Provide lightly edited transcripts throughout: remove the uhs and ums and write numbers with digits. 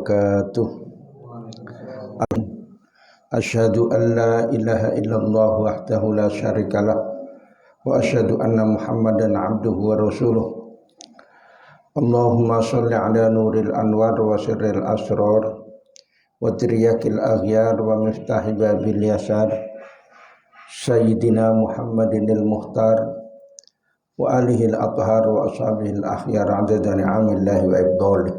wabarakatuh. Asyhadu an la ilaha illallah wahdahu la syarikalah wa asyhadu anna Muhammadan abduhu wa rasuluh. Allahumma sholli ala nuril anwar wa sirril asrar wa tiryakil aghyar wa miftahi babil yasar Sayyidina Muhammadinil Muhtar wa alihil athhar wa ashabihil akhyar adada ni'amillahi wa ibdalih.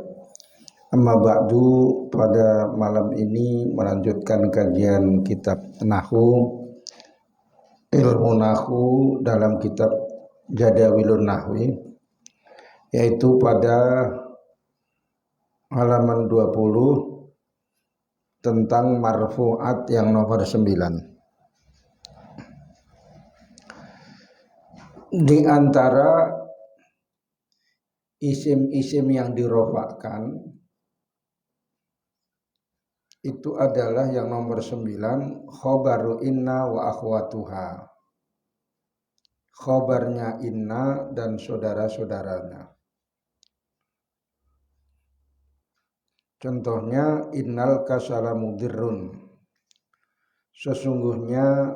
Amma ba'du, pada malam ini melanjutkan kajian kitab Nahwu, ilmu Nahwu dalam kitab Jadawilun Nahwi, yaitu pada halaman 20 tentang marfu'at yang nomor 9. Di antara isim-isim yang dirofakkan itu adalah yang nomor 9, khobaru inna wa akhwatuha. Khobarnya inna dan saudara-saudaranya. Contohnya innal kasala mudirrun. Sesungguhnya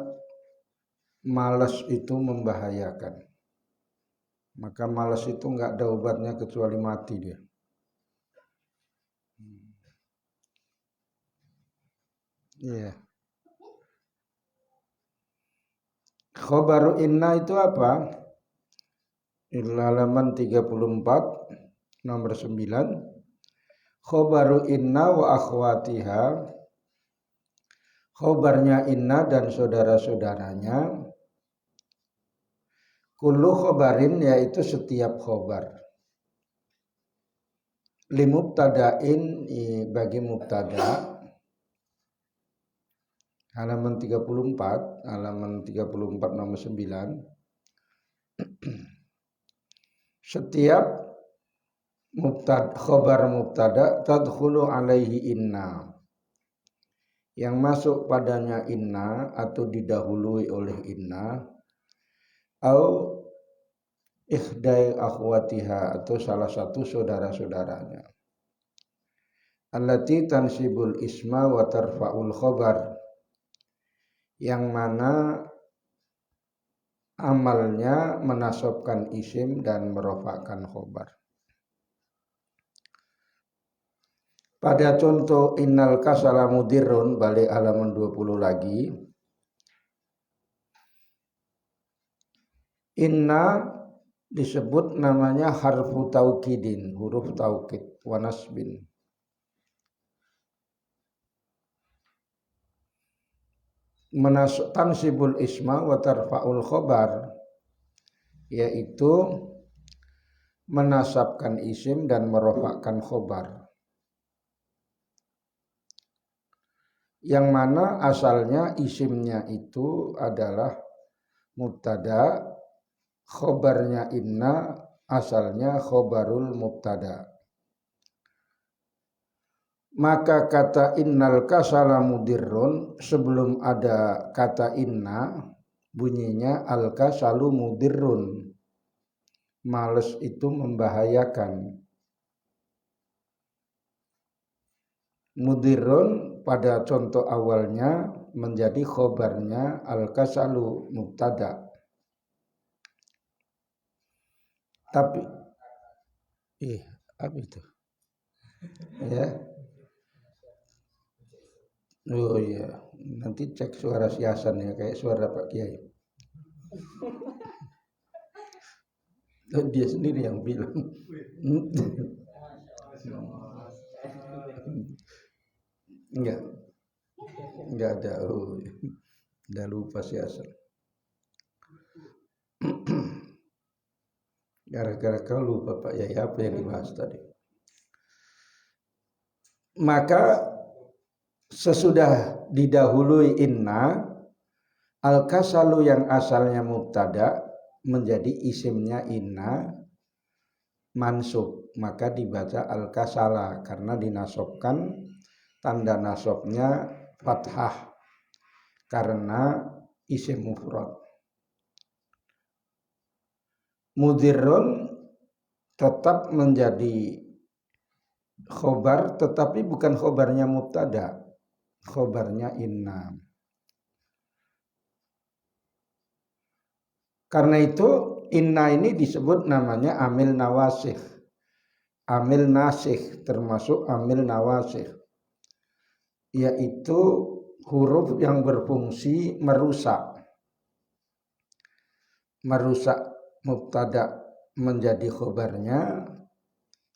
malas itu membahayakan. Maka malas itu enggak ada obatnya kecuali mati dia. Iya. Khobaru inna itu apa? Halaman 34 nomor 9. Khobaru inna wa akhwatiha. Khobarnya inna dan saudara-saudaranya. Kullu khobarin, yaitu setiap khobar. Limubtada'in, bagi mubtada. Halaman 34 nomor 9. Setiap khobar mubtada tadkhulu alaihi inna, yang masuk padanya inna atau didahului oleh inna, au ikhdai akhwatiha, atau salah satu saudara-saudaranya. Allati tansibul isma wa tarfa'ul khobar, yang mana amalnya menasabkan isim dan merofakkan khobar. Pada contoh innal kasala mudirrun, balik halaman 20 lagi. Inna disebut namanya harfu taukidin, huruf taukid wa nasbin. Tansibul isma wa tarfa'ul khobar, yaitu menasabkan isim dan merofakkan khobar, yang mana asalnya isimnya itu adalah mubtada, khobarnya inna asalnya khobarul mubtada. Maka kata innal kasala mudirrun, sebelum ada kata inna bunyinya al kasalu mudirrun, malas itu membahayakan. Mudirrun pada contoh awalnya menjadi khobarnya al kasalu mubtada. Tapi apa itu? Ya. Oh iya, nanti cek suara si Hasan ya, kayak suara Pak Kiai. Dia sendiri yang bilang. Enggak ada. Oh, udah lupa si Hasan. Gara-gara kau lupa Pak Yai, apa yang dibahas tadi? Maka sesudah didahului inna, al-kasalu yang asalnya mubtada menjadi isimnya inna mansub, maka dibaca al-kasala karena dinasobkan, tanda nasobnya fathah karena isim mufrad. Mudirrun tetap menjadi khobar tetapi bukan khobarnya mubtada, khobarnya inna. Karena itu inna ini disebut namanya amil nawasikh, amil nasikh, termasuk amil nawasikh, yaitu huruf yang berfungsi merusak mubtada menjadi khobarnya,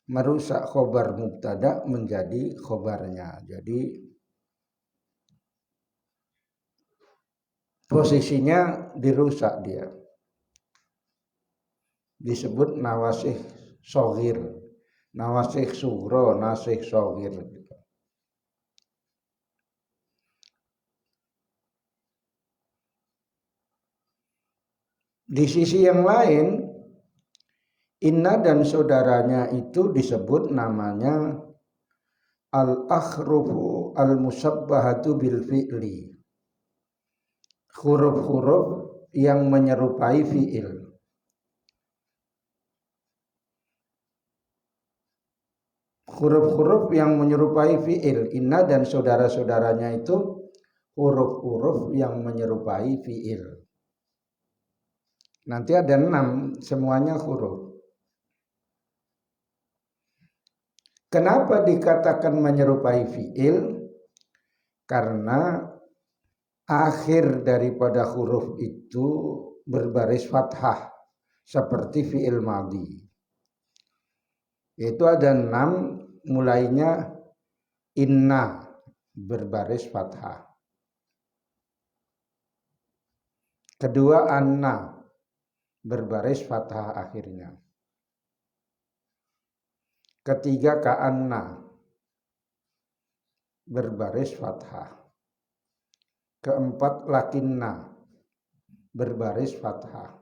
merusak khobar mubtada menjadi khobarnya. Jadi posisinya dirusak dia. Disebut nawasikh shaghir, nawasikh sughra, nasikh shaghir. Di sisi yang lain, inna dan saudaranya itu disebut namanya al-akhrufu al-musabbahatu bil fi'li, huruf-huruf yang menyerupai fi'il. Huruf-huruf yang menyerupai fi'il. Inna dan saudara-saudaranya itu huruf-huruf yang menyerupai fi'il. Nanti ada 6, semuanya huruf. Kenapa dikatakan menyerupai fi'il? Karena akhir daripada huruf itu berbaris fathah seperti fi'il madhi. Itu ada 6, mulainya inna berbaris fathah. Kedua anna berbaris fathah akhirnya. Ketiga ka'anna berbaris fathah. Keempat lakinna berbaris fathah.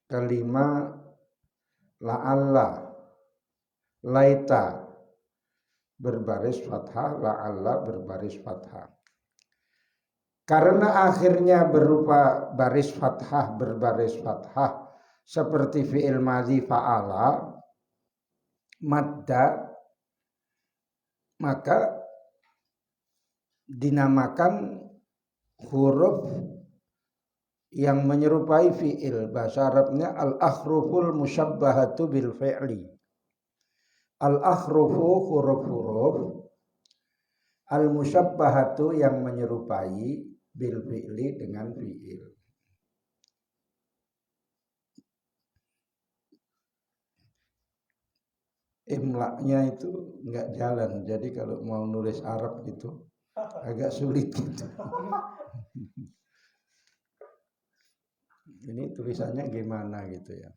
Kelima la'alla, laita berbaris fathah, la'alla berbaris fathah. Karena akhirnya berupa baris fathah, berbaris fathah seperti fi'il madhi fa'ala, madda, maka dinamakan huruf yang menyerupai fi'il. Bahasa Arabnya al-akhruful musyabbahatu bil fi'li. Al-akhrufu huruf-huruf, al-musyabbahatu yang menyerupai bil fi'li dengan fi'il. Imlaknya itu enggak jalan. Jadi kalau mau nulis Arab gitu agak sulit gitu. Ini tulisannya gimana gitu ya.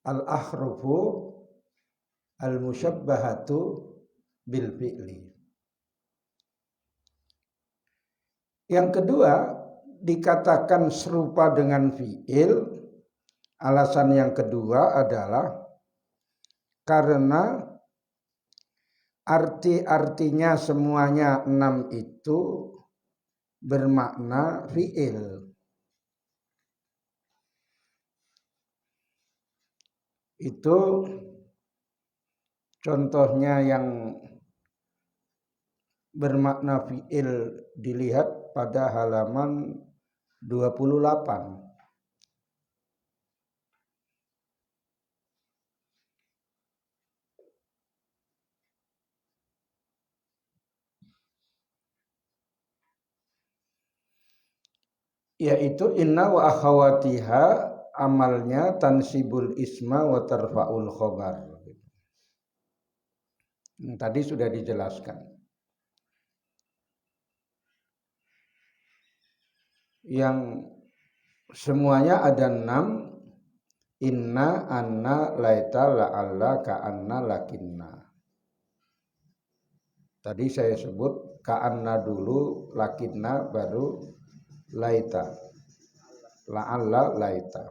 Al-akhrufu al-musyabbahatu bil fi'li. Yang kedua, dikatakan serupa dengan fi'il. Alasan yang kedua adalah karena arti-artinya semuanya 6 itu bermakna fi'il. Itu contohnya yang bermakna fi'il dilihat pada halaman 28. Yaitu inna wa akhawatiha, amalnya tansibul isma wa tarfa'ul khobar. Tadi sudah dijelaskan. Yang semuanya ada 6, inna, anna, laita, la'alla, ka'anna, lakinna. Tadi saya sebut ka'anna dulu, lakinna baru laita, la'alla, laita.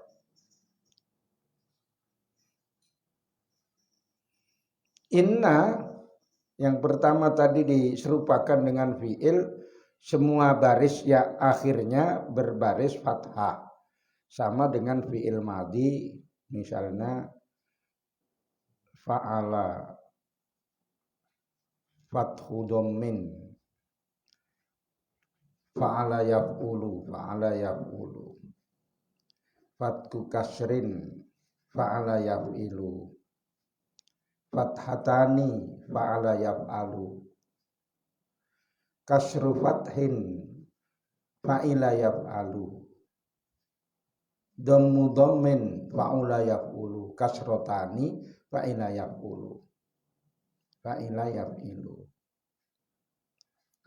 Inna yang pertama tadi diserupakan dengan fi'il, semua baris yang akhirnya berbaris fathah, sama dengan fi'il madhi, misalnya fa'ala fathu dhammin fa'ala yaf'ulu fatku kasrin fa'ala yaf'ilu fathatani fa'ala yaf'alu kasru fathin fa'ila yaf'alu dhammu dhammin fa'ula yaf'ulu kasrotani fa'ila yaf'ulu fa'ila yaf'ilu.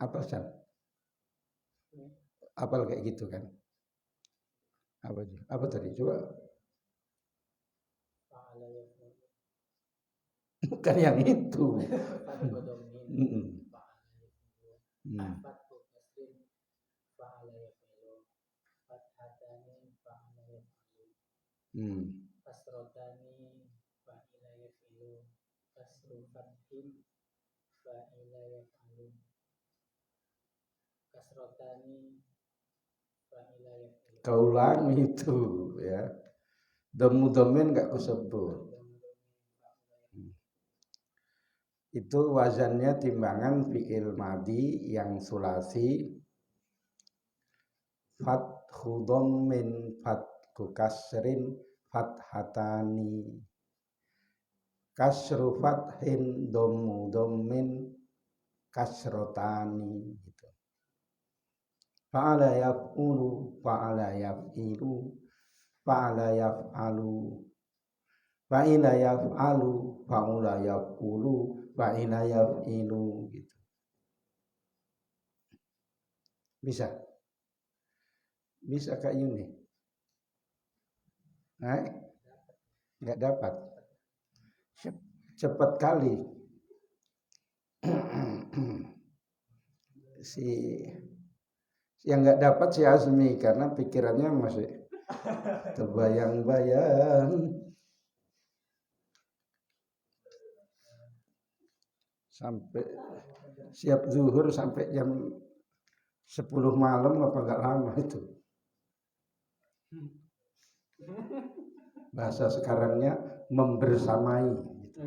Apa San? Apal kayak gitu kan? Apa tadi? Coba. Bukan yang itu. Kasrotani fa'ila yaf'ilu kasru fathin fa'ila yaf'alu kasrotani fa'ila yaf'ilu. Kau ulang itu ya. Dhammu dhammin enggak kusebut. Itu wazannya timbangan fi'il madhi yang sulasi fathu dhammin fatku kasrin fathatani kasru fathin dhammu dhammin kasrotani gitu. Fa'ala yaf'ulu fa'ala yaf'ilu fa'ala yaf'alu fa'ila yaf'alu fa'ula yaf'ulu fa'ila yaf'ilu gitu. Bisa Kak Yuni? Nggak dapat. Cepat kali. Yang nggak dapat si Azmi karena pikirannya masih terbayang-bayang. Sampai siap zuhur sampai jam 10 malam apa enggak lama itu. Bahasa sekarangnya membersamai gitu.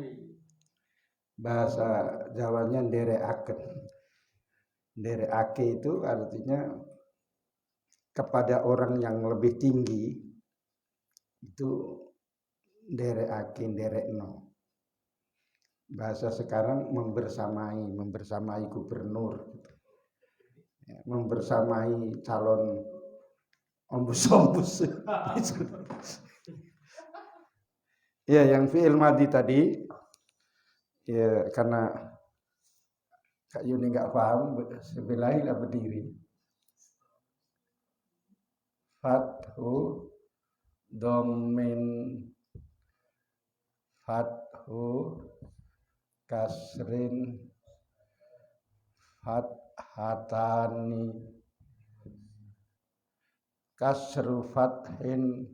Bahasa Jawanya ndereaken. Ndereake itu artinya kepada orang yang lebih tinggi itu ndereake nderekno. Bahasa sekarang membersamai gubernur, membersamai calon ombus. Ya, yang fi'il madhi tadi, ya karena Kak Yuni nggak paham, sebelahnya berdiri. Fathu dhammin fathu kasrin fathatani kasru fathin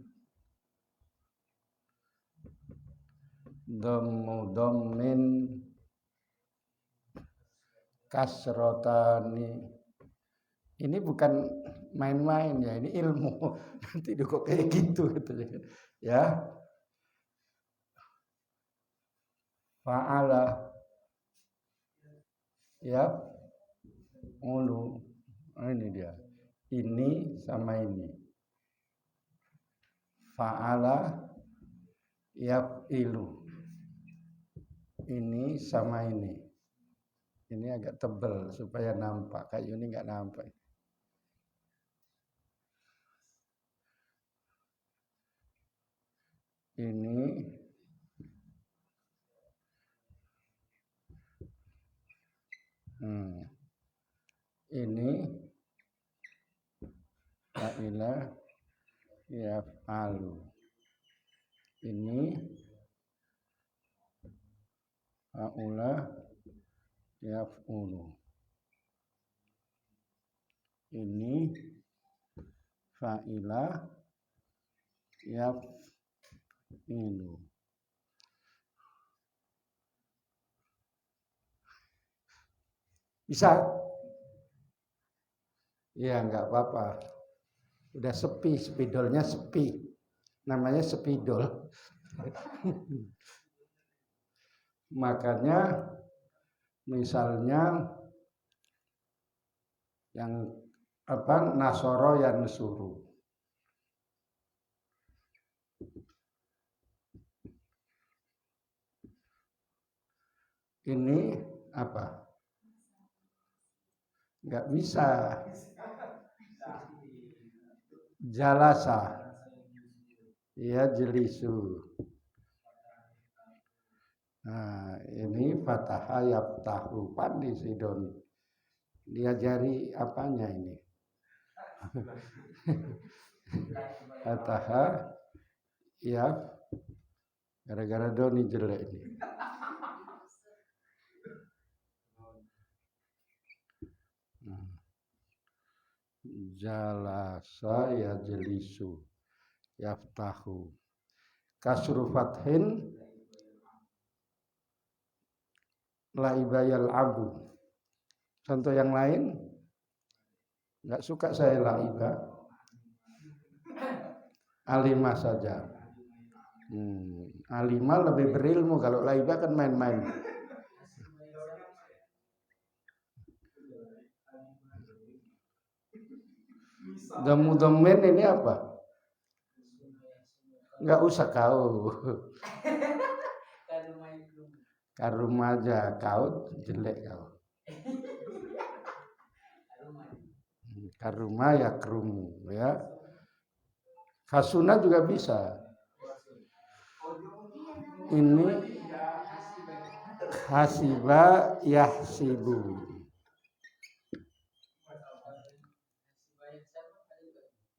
dhammu dhammin kasrotani. Ini bukan main-main ya, ini ilmu. Nanti kok kayak gitu ya. Fa'ala ya ulu. Ini dia. Ini sama ini. Fa'ala yaf'ilu. Ini sama ini. Ini agak tebal supaya nampak. Kayak ini enggak nampak. Ini ini fa'ila yaf'alu. Ini fa'ula yaf'ulu. Ini fa'ila yaf'ilu. Bisa? Ya enggak apa-apa. Udah sepi, spidolnya sepi. Namanya spidol. Makanya misalnya yang nasoro yansuru. Ini apa? Nggak bisa. Jalasa. Ya jelisu. Nah, ini fataha yaftahu, pandai si Doni. Dia jari apanya ini? Fataha yaf, gara-gara Doni jelek ini. Jalasa ya jelisu yaftahu. Kasru fathin laibayal abu. Contoh yang lain, nggak suka saya laiba, alimah saja. Alimah lebih berilmu, kalau laiba kan main-main. Domen ini apa? Nggak usah kau. Karuma aja, kau jelek kau. Karuma ya kerumu ya. Hasuna juga bisa. Ini hasiba yahsibu.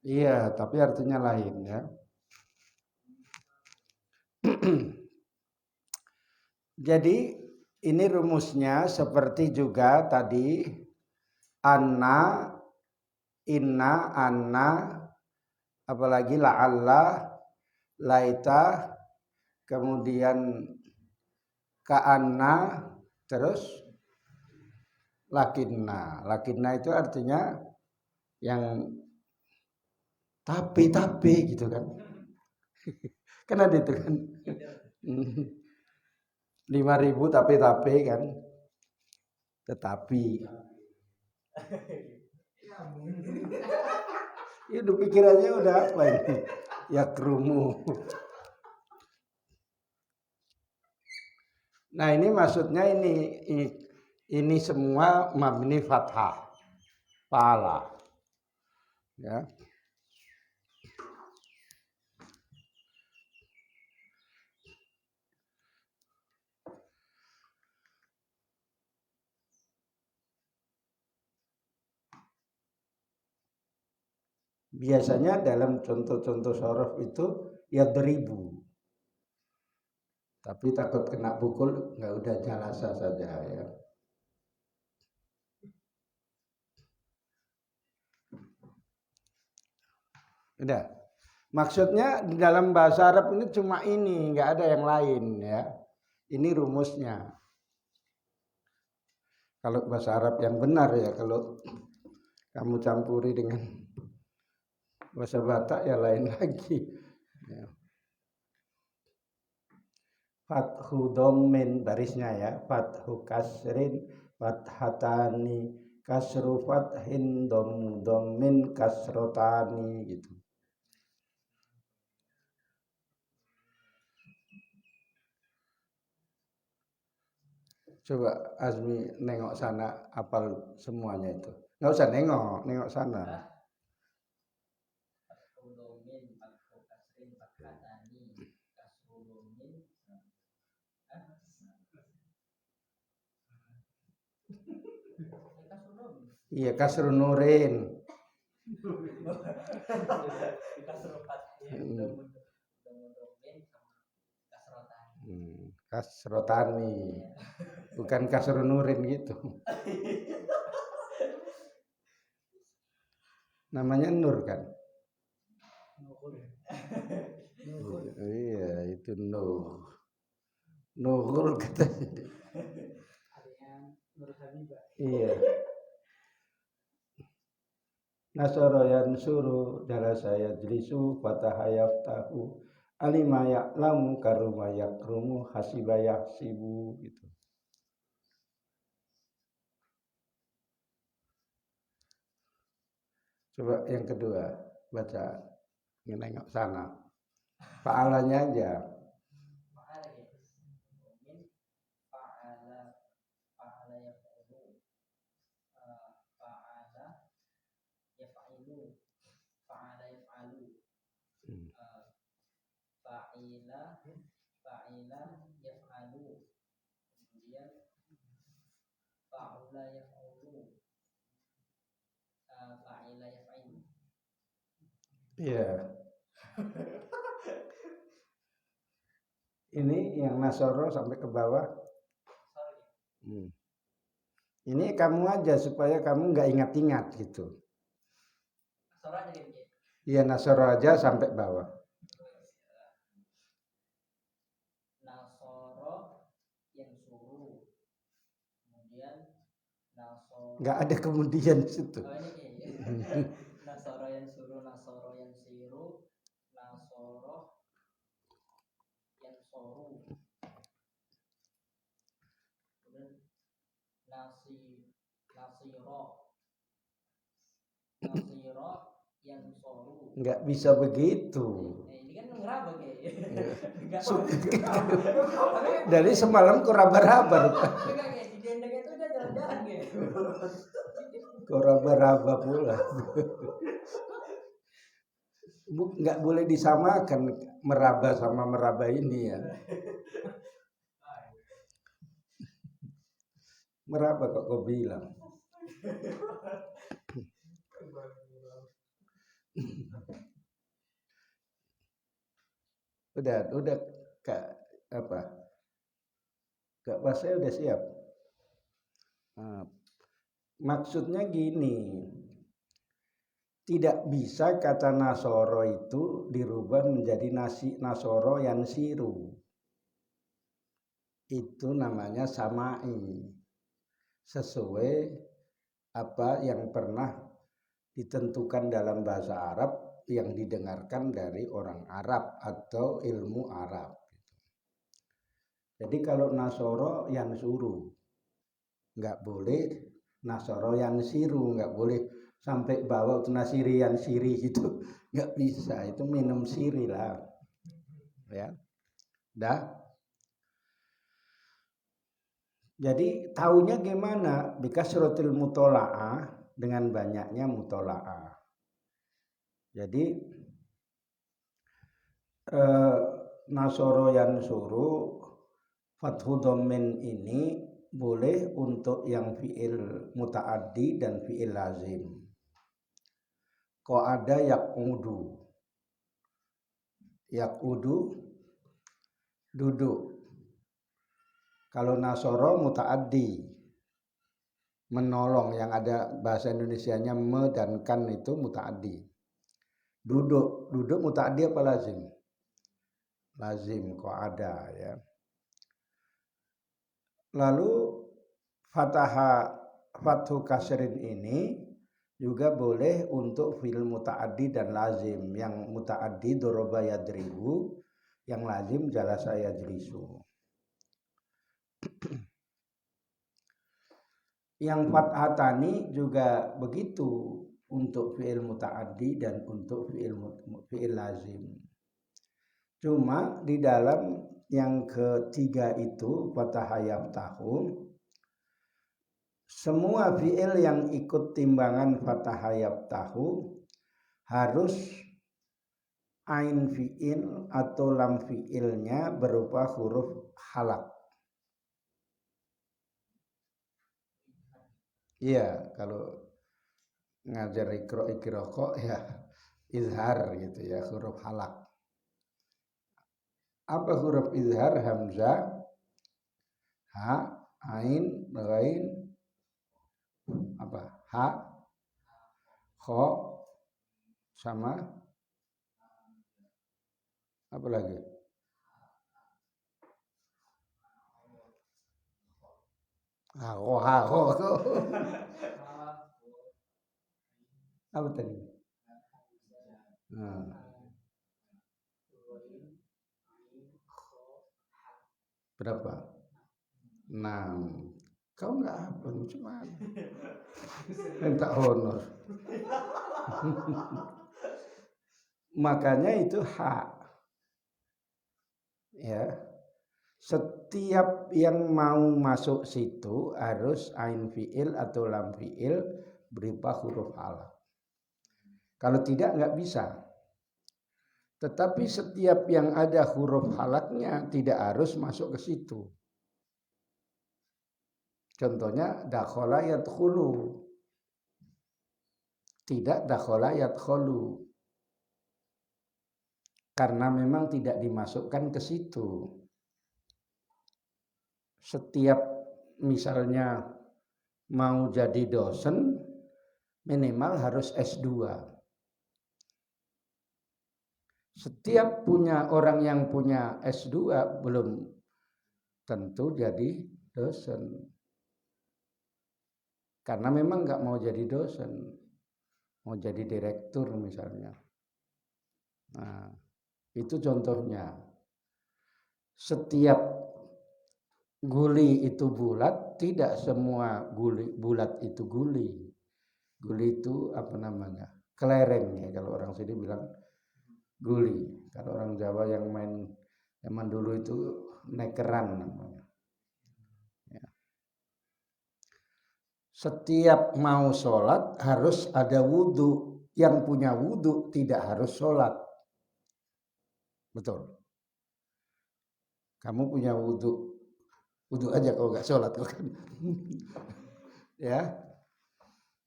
Iya, tapi artinya lain ya. Jadi ini rumusnya seperti juga tadi anna, inna, anna, apalagi la'alla, laita, kemudian ka'anna, terus lakinna. Lakinna itu artinya yang tapi gitu kan. Kan ada itu kan. 5.000 tapi kan. Tetapi. Ya udah pikirannya udah apa ini? Ya kerumu. Nah ini maksudnya ini semua mabni fathah. Pala. Ya. Biasanya dalam contoh-contoh sorof itu ya beribu. Tapi takut kena pukul, nggak udah jalasa saja ya. Udah. Maksudnya di dalam bahasa Arab ini cuma ini, nggak ada yang lain ya. Ini rumusnya. Kalau bahasa Arab yang benar ya, kalau kamu campuri dengan bahasa Batak ya lain lagi. Ya. Fathu dhammin barisnya ya, fathu kasrin, fathatani, kasru fathin, dhammin kasrotani gitu. Coba Azmi nengok sana, apal semuanya itu. Nggak usah nengok sana. Iya, kasrun nurin. Kasrotani. Bukan kasrun nurin gitu. Namanya Nur kan? Iya, itu Nur. Nurul katanya. Iya. Nasara yansuru, jalasa yajlisu, fataha yaftahu, alima ya'lamu karuma yakrumu hasiba yahsibu gitu. Coba yang kedua baca nengok sana. Fa'alanya aja. Fa'ala ya. Min fa'ala yaf'ulu. Fa'ala yaf'ilu. Fa'ala yaf'alu. Fa'ila yaf'alu. Kemudian fa'ula yaf'ulu. Fa'ila yaf'ilu. Iya. Ini yang nasoro sampai ke bawah. Ini kamu aja supaya kamu nggak ingat-ingat gitu. Nasoro aja gitu. Iya, nasoro aja sampai bawah. Nasoro yang suruh. Kemudian nasoro. Nggak ada kemudian situ. Oh, ini nasoro yang suruh, nasoro yang siru, nasoro yang soru. Kemudian nasiro yang soru. Nggak bisa begitu. Ini kan ngeraba kayak. Dari semalam kau raba-raba. Kayak di dendeng itu udah jalan-jalan kayak. Kau raba-raba pula. Nggak boleh disamakan meraba sama meraba ini ya. Meraba kok kau bilang. Udah Kak apa? Kak Pasnya udah siap. Nah, maksudnya gini, tidak bisa kata nasoro itu dirubah menjadi nasoro yang siru. Itu namanya samai. Sesuai apa yang pernah ditentukan dalam bahasa Arab yang didengarkan dari orang Arab atau ilmu Arab. Jadi kalau nasoro yang suruh, nggak boleh nasoro yang siru, nggak boleh sampai bawa nasiri yang siri gitu, nggak bisa. Itu minum siri lah, ya. Dah. Jadi tahunya gimana? Bikasratil mutola'ah, dengan banyaknya mutola'ah. Jadi nasoro yang suruh fathu dhammin ini boleh untuk yang fi'il muta'addi dan fi'il lazim. Kok ada yaqudu. Yaqudu duduk. Kalau nasoro muta'addi menolong, yang ada bahasa Indonesianya me dan kan itu muta'addi. Duduk muta'addi apa lazim? Lazim kok ada ya. Lalu fathu kasrin ini juga boleh untuk fi'il muta'addi dan lazim. Yang muta'addi doroba yadribu, yang lazim jalasa yajlisu. Yang fathatani juga begitu untuk fi'il muta'addi dan untuk fi'il lazim. Cuma di dalam yang ketiga itu fathah yaftahu, semua fi'il yang ikut timbangan fathah yaftahu harus ain fi'il atau lam fi'ilnya berupa huruf halak. Iya, kalau ngajar ikro ya izhar gitu ya, huruf halak. Apa huruf izhar? Hamzah, ha, ain, ghain, apa? Ha, kho, sama apa lagi? Ha, apa tadi? Nah. Berapa? 6. Kau nggak hafal, cuma minta honor. Makanya itu hak. Ya. Setiap yang mau masuk situ harus ain fiil atau lam fiil berupa huruf halak. Kalau tidak nggak bisa. Tetapi setiap yang ada huruf halaknya tidak harus masuk ke situ. Contohnya dakhala yadkhulu. Tidak dakhala yadkhulu. Karena memang tidak dimasukkan ke situ. Setiap misalnya mau jadi dosen minimal harus S2. Setiap orang yang punya S2 belum tentu jadi dosen. Karena memang nggak mau jadi dosen, mau jadi direktur misalnya. Nah, itu contohnya. Setiap guli itu bulat, tidak semua bulat itu guli. Guli itu apa namanya? Kelereng ya, kalau orang sini bilang guli. Kalau orang Jawa yang main zaman dulu itu nekeran namanya. Ya. Setiap mau sholat harus ada wudhu. Yang punya wudhu tidak harus sholat. Betul. Kamu punya wudhu aja kalau nggak sholat kan. Ya.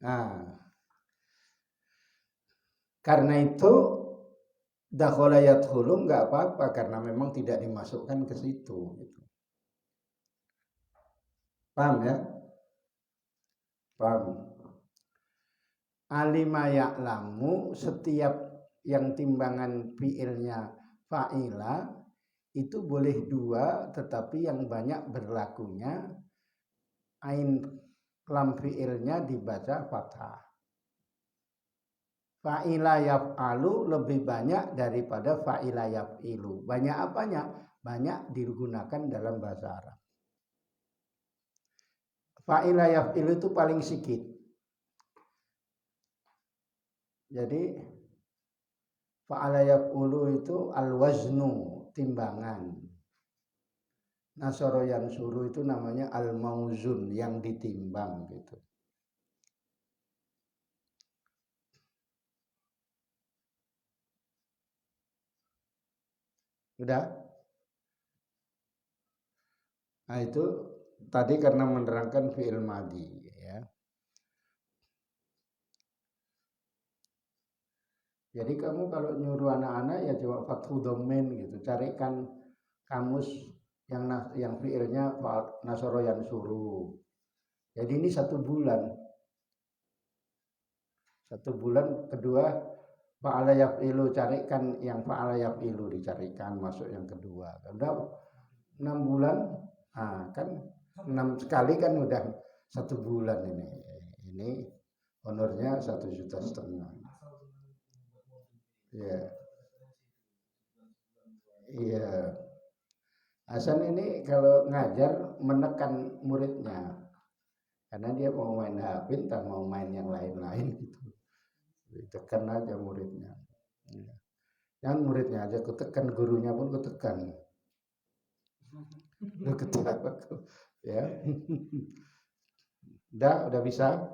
Nah, karena itu dakhala yadkhulu nggak apa-apa karena memang tidak dimasukkan ke situ. Gitu. Paham ya? Paham. Alima ya'lamu, setiap yang timbangan fiilnya fa'ila itu boleh 2, tetapi yang banyak berlakunya ain lam fiilnya dibaca fathah. Fa'ila yaf'alu lebih banyak daripada fa'ila yaf'ilu. Banyak apanya? Banyak digunakan dalam bahasa Arab. Fa'ila yaf'ilu itu paling sedikit. Jadi fa'ala yaf'ulu itu al-waznu, timbangan. Nasoro yang suruh itu namanya al-mauzun, yang ditimbang gitu. Udah? Nah itu tadi karena menerangkan fi'il madhi ya. Jadi kamu kalau nyuruh anak-anak ya coba fathu domain gitu, carikan kamus yang fiilnya nasoro yang suruh. Jadi ini 1 bulan. 1 bulan kedua fa'ala yaf'ilu, carikan yang fa'ala yaf'ilu, dicarikan masuk yang kedua. Udah 6 bulan, nah kan 6 sekali kan udah 1 bulan ini. Ini honornya 1,5 juta. Iya. Iya. Hasan ini kalau ngajar menekan muridnya. Karena dia mau main HP, tak mau main yang lain-lain gitu. Ditekan aja muridnya. Yang muridnya aja ketekan, gurunya pun ketekan. Lu ketawa ya. Udah bisa?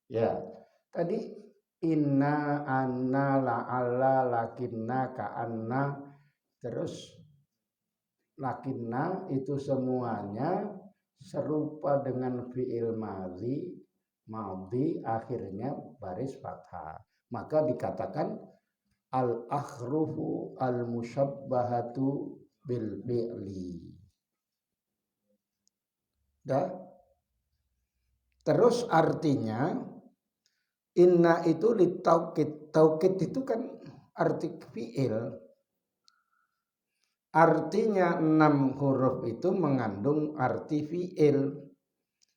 Ya. Tadi inna, anna, la'alla, lakinna, ka'anna, terus lakinna itu semuanya serupa dengan fi'il madhi, akhirnya baris fathah. Maka dikatakan al-akhrufu al-musyabbahatu bil fi'li. Terus artinya inna itu litaukid. Taukid itu kan arti fi'il. Artinya 6 huruf itu mengandung arti fi'il.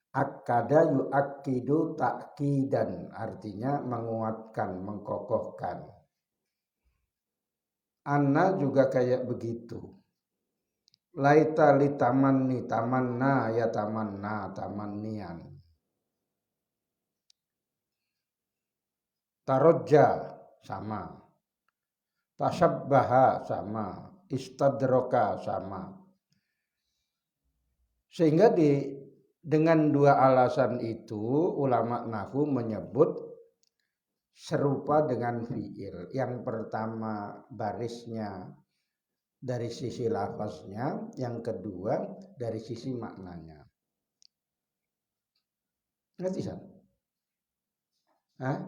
Akkada yu'akkidu ta'kidan, artinya menguatkan, mengkokohkan. Anna juga kayak begitu. Laita li tamanni tamanna ya tamanna tamannian. Tarojja sama. Tasabbaha sama. Istadroka sama. Sehingga dengan dua alasan itu ulama nahwu menyebut serupa dengan fiil. Yang pertama barisnya dari sisi lafaznya, yang kedua dari sisi maknanya. Ngerti kan? Hah?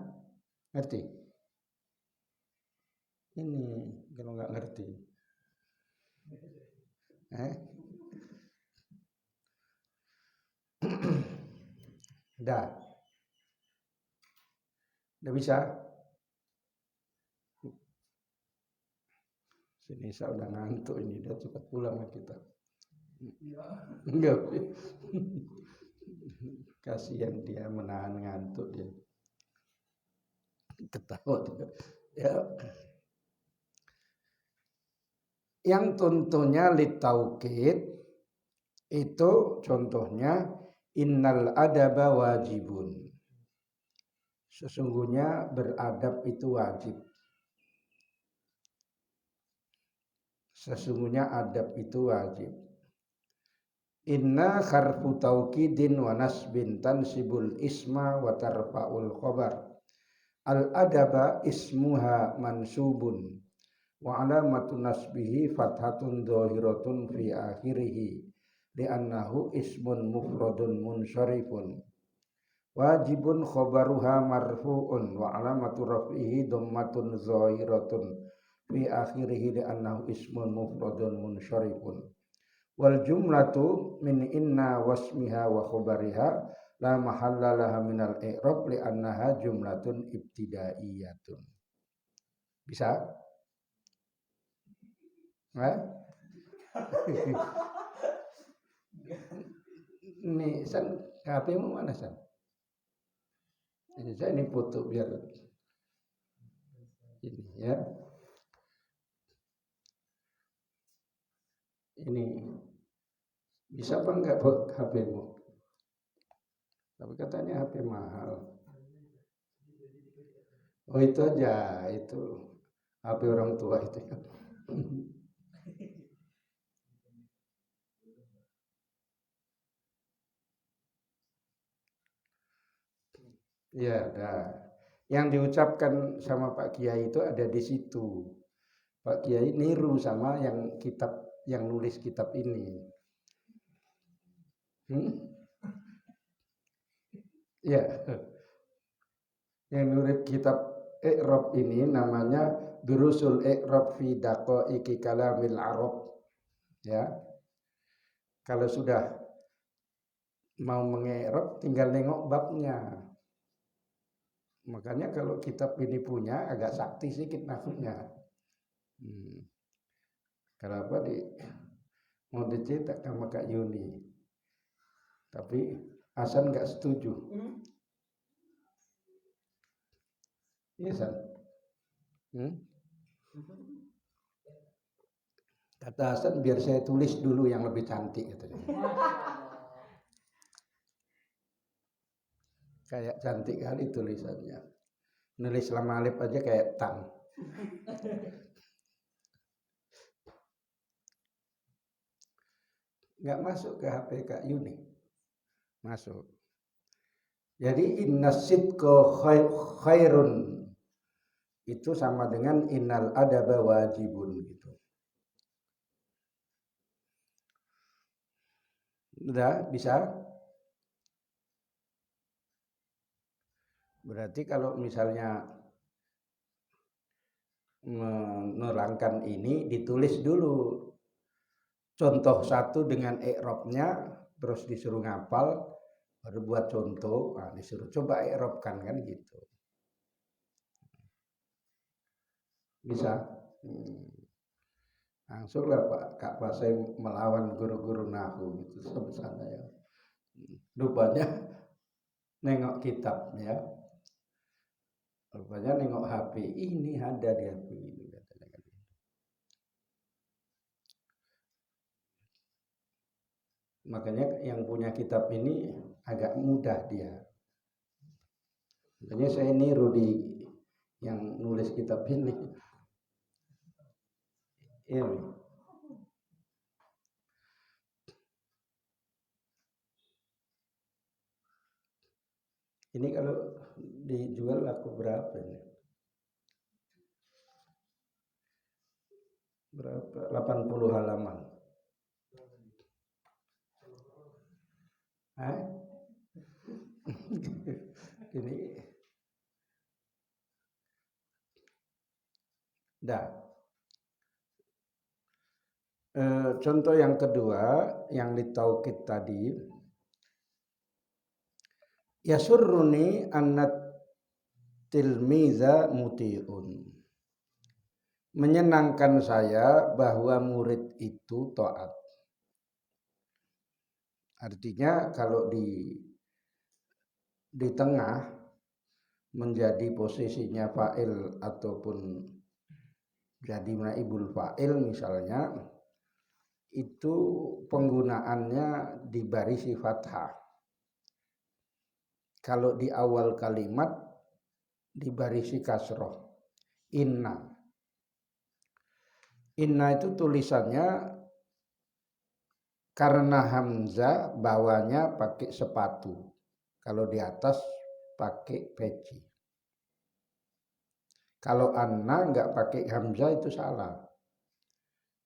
Ngerti? Ini kalau nggak ngerti. Udah bisa? Si Nisa udah ngantuk ini, udah cepat pulang lah kita. Enggak. Kasihan dia menahan ngantuk dia. Ketawa dia. Ya. Yang tentunya litaukid itu contohnya innal adaba wajibun. Sesungguhnya beradab itu wajib. Sesungguhnya adab itu wajib. Inna kharfu taukidin wa nasbin tansibul isma wa tarfa'ul khabar. Al adaba ismuha mansubun wa alamatu nasbihi fathatun dhahiratun fi akhirih li'annahu ismun mufradun munsharifun. Wajibun khabaruha marfu'un wa alamatu raf'ihi dhammatun dhahiratun fi akhirih li'annahu ismun mufradun munsharifun. Wal jumlatu min inna wasmiha wa khabariha la mahalla laha minal i'rab li annaha jumlatun ibtidaiyatun. Bisa? Ini San, HP-mu mana San? Ini saya ini foto biar ini ya. Ini bisa apa enggak HP-mu? Tapi katanya HP mahal. Oh itu aja, itu HP orang tua itu. Ya, dah. Yang diucapkan sama Pak Kiai itu ada di situ. Pak Kiai niru sama yang nulis kitab ini. Ya. Yang nulis kitab I'rab ini namanya Durusul I'rab fi Daqaiqi Kalamil Arab. Ya. Kalau sudah mau mengi'rab tinggal nengok babnya. Makanya kalau kitab ini punya agak sakti sedikit nahwunya. Kenapa mau dicetak sama Kak Yuni. Tapi Hasan nggak setuju. Iya San. Kata Hasan biar saya tulis dulu yang lebih cantik katanya. Kayak cantik kali tulisannya. Nulis lama alif aja kayak tang. Nggak masuk ke HP Kak Yuni. Masuk. Jadi innasidqa khairun. Itu sama dengan innal adaba wajibun gitu. Udah bisa? Berarti kalau misalnya menerangkan ini ditulis dulu contoh satu dengan i'rabnya, terus disuruh ngapal, baru buat contoh, disuruh coba i'rabkan kan gitu. Bisa? Langsung lah Kak Pasai melawan guru-guru nahwu gitu sama sana ya. Rupanya nengok kitab ya. Rupanya nengok HP, ini ada di HP ini katanya kan. Makanya yang punya kitab ini agak mudah dia. Makanya saya niru di yang nulis kitab ini. Ya. Ini kalau dijual laku berapa ini? Berapa? 80 halaman. Ini dah. Contoh yang kedua yang di Tauqid tadi, yasurruni annat tilmiza muti'un. Menyenangkan saya bahwa murid itu taat. Artinya kalau di tengah menjadi posisinya fa'il ataupun jadi naibul fa'il misalnya, itu penggunaannya dibarisi fathah. Kalau di awal kalimat dibarisi kasroh. Inna itu tulisannya karena hamzah bawahnya pakai sepatu. Kalau di atas pakai peci. Kalau anna nggak pakai hamzah itu salah.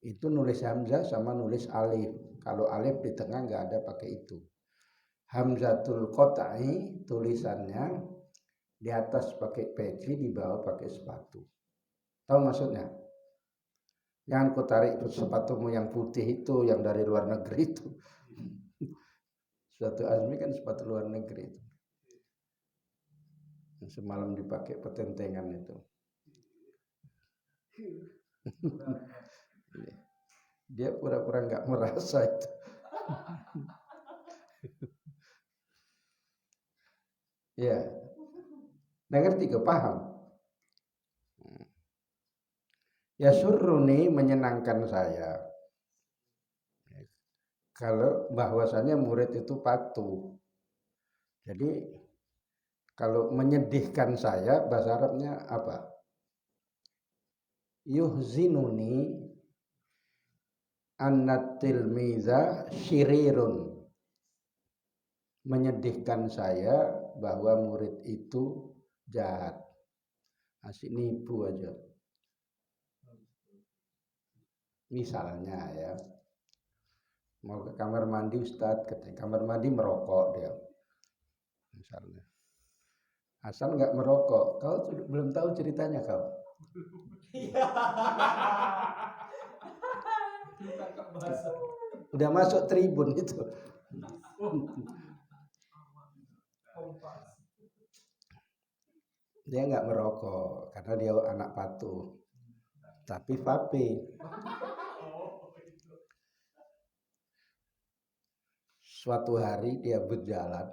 Itu nulis hamzah sama nulis alif. Kalau alif di tengah nggak ada pakai itu. Hamzatul qat'i tulisannya di atas pakai peci, di bawah pakai sepatu. Tahu maksudnya? Jangan kau tarik sepatumu yang putih itu, yang dari luar negeri itu. Suatu Azmi kan sepatu luar negeri itu. Yang semalam dipakai petentengan itu. Dia pura-pura nggak merasa itu. Ya, nah ngerti ke paham? Ya suruni menyenangkan saya. Kalau bahwasanya murid itu patuh. Jadi kalau menyedihkan saya bahasa Arabnya apa? Yuhzinuni annat tilmiza syirirun. Menyedihkan saya bahwa murid itu jahat. Asik nipu aja. Misalnya ya, mau ke kamar mandi Ustadz, katanya kamar mandi merokok dia. Misalnya. Hasan nggak merokok, kau belum tahu ceritanya kau. Udah masuk tribun itu. Dia nggak merokok karena dia anak patuh, tapi vape. Suatu hari dia berjalan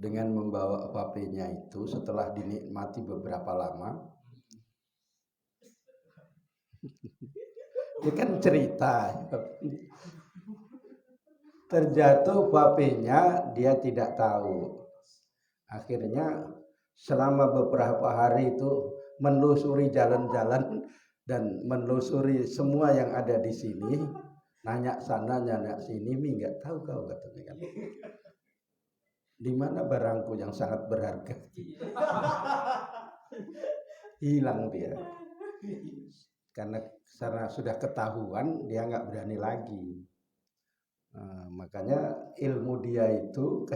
dengan membawa vape-nya itu, setelah dinikmati beberapa lama, dia kan cerita, terjatuh vape-nya, dia tidak tahu. Akhirnya selama beberapa hari itu menelusuri jalan-jalan dan menelusuri semua yang ada di sini, nanya sana nanya sini, mi nggak tahu kau katanya kan. Di mana barangku yang sangat berharga? Hilang dia. Karena sudah ketahuan dia nggak berani lagi. Nah, makanya ilmu dia itu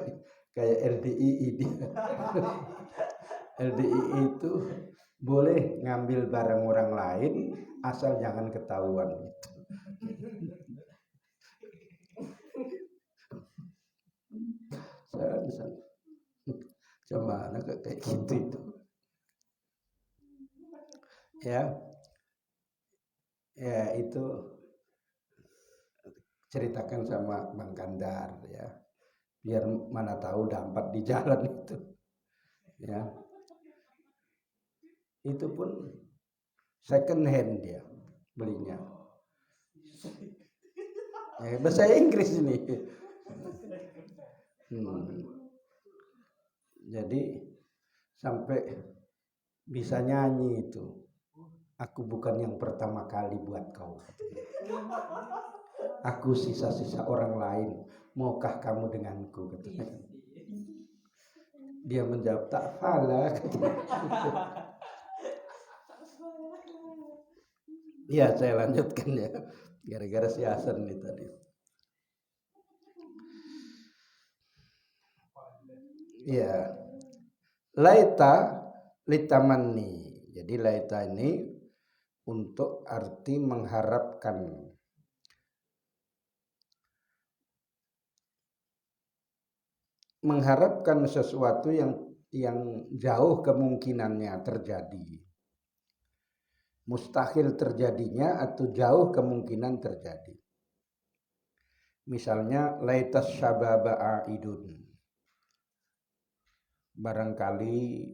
kayak LDII dia. LDII itu boleh ngambil barang orang lain asal jangan ketahuan gitu. Saya bisa coba kayak gitu itu. Ya itu ceritakan sama Bang Kandar ya, biar mana tahu dapat di jalan itu ya. Itu pun second hand dia belinya. Bahasa Inggris ini. Jadi sampai bisa nyanyi itu. Aku bukan yang pertama kali buat kau. Aku sisa-sisa orang lain. Maukah kamu denganku? Katanya. Dia menjawab tak fala. Ya saya lanjutkan ya. Gara-gara si Hasan nih tadi. Ya. Laita litamanni. Jadi laita ini untuk arti mengharapkan. Mengharapkan sesuatu yang jauh kemungkinannya terjadi. Mustahil terjadinya atau jauh kemungkinan terjadi. Misalnya laitas syababa aidun. Barangkali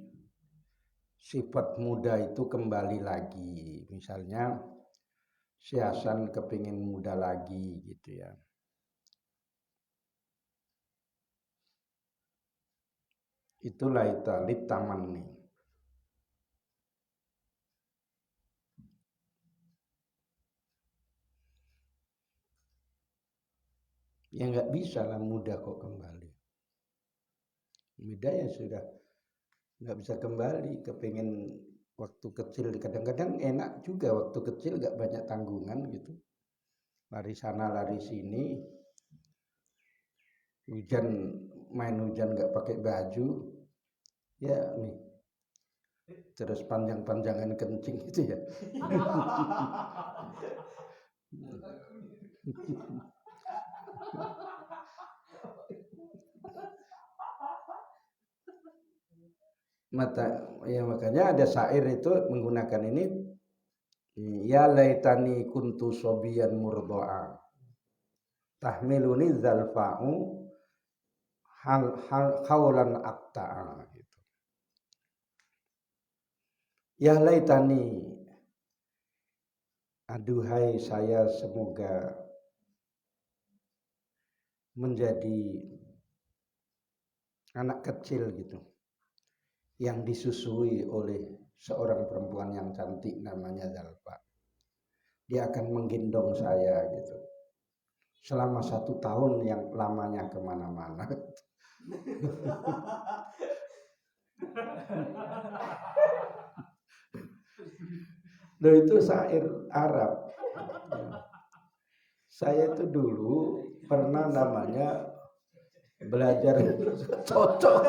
sifat muda itu kembali lagi. Misalnya si Hasan kepingin muda lagi gitu ya. Itulah itu taman nih. Ya nggak bisa lah muda kok kembali. Muda ya sudah nggak bisa kembali. Kepingin waktu kecil kadang-kadang enak juga waktu kecil nggak banyak tanggungan gitu. Lari sana lari sini. Main hujan nggak pakai baju. Ya nih. Terus panjang-panjangan kencing gitu ya. Makanya ada syair itu menggunakan ini. Ya laitani kuntu sobiyan murdo'a. Tahmiluni zalfa'u haulan akta'a gitu. Ya laitani, aduhai saya semoga menjadi anak kecil gitu yang disusui oleh seorang perempuan yang cantik namanya Zalfa. Dia akan menggendong saya gitu selama 1 tahun yang lamanya kemana-mana. Loh itu syair Arab. Saya itu dulu pernah namanya belajar cocok.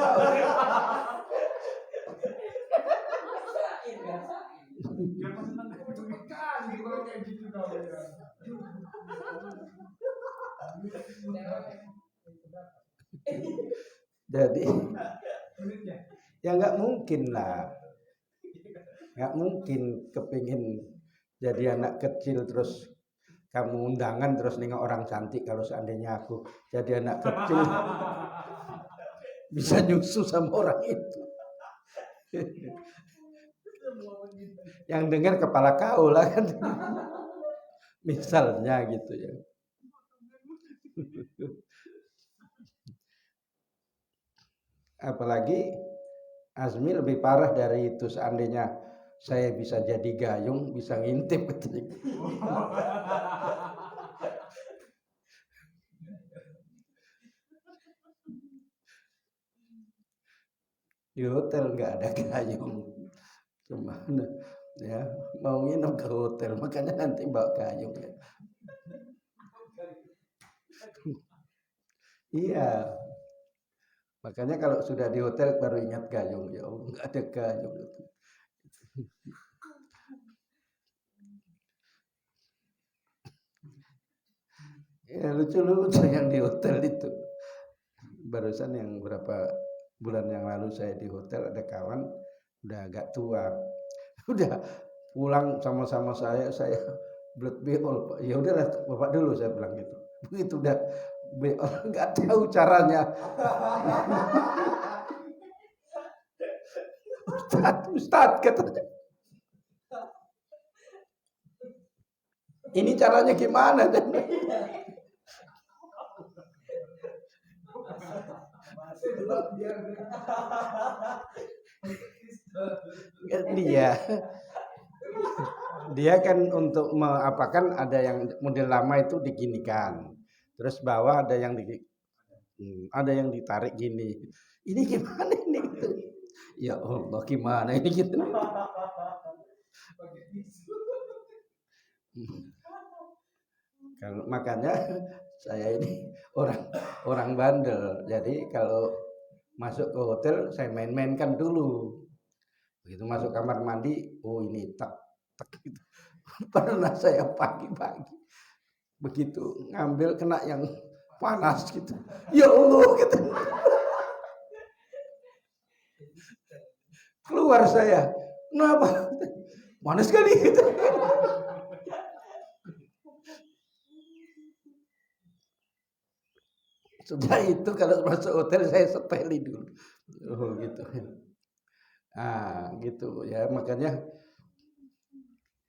Jadi ya nggak mungkin lah. Nggak mungkin kepingin jadi anak kecil terus kamu undangan terus nengok orang cantik. Kalau seandainya aku jadi anak kecil bisa nyusu sama orang itu. Yang dengar kepala kau lah kan. Misalnya gitu ya. Apalagi Azmi lebih parah dari itu. Seandainya saya bisa jadi gayung, bisa ngintip gitu. Di hotel nggak ada gayung, cuma ya mau nginep ke hotel, makanya nanti bawa gayung ya. Iya, makanya kalau sudah di hotel baru ingat gayung, ya nggak ada gayung. Ya lucu-lucu yang di hotel itu. Barusan yang berapa bulan yang lalu saya di hotel, ada kawan udah agak tua, udah pulang sama-sama saya blood beol. Ya udahlah bapak dulu, saya bilang gitu. Begitu udah beol nggak tahu caranya. Ustadz katanya, ini caranya gimana? Dia dia kan untuk kan ada yang model lama itu diginikan, terus bawah ada yang ditarik gini. Ini gimana ini gitu. Ya Allah gimana ini gitu. Kalau makanya saya ini orang bandel. Jadi kalau masuk ke hotel saya main-mainkan dulu. Begitu masuk kamar mandi, oh ini tak gitu. Pernah saya pagi-pagi begitu ngambil kena yang panas gitu. Ya Allah gitu. Keluar saya. Kenapa? Panas sekali gitu. Sudah itu kalau masuk hotel saya sepeli dulu. Oh gitu. Gitu ya, makanya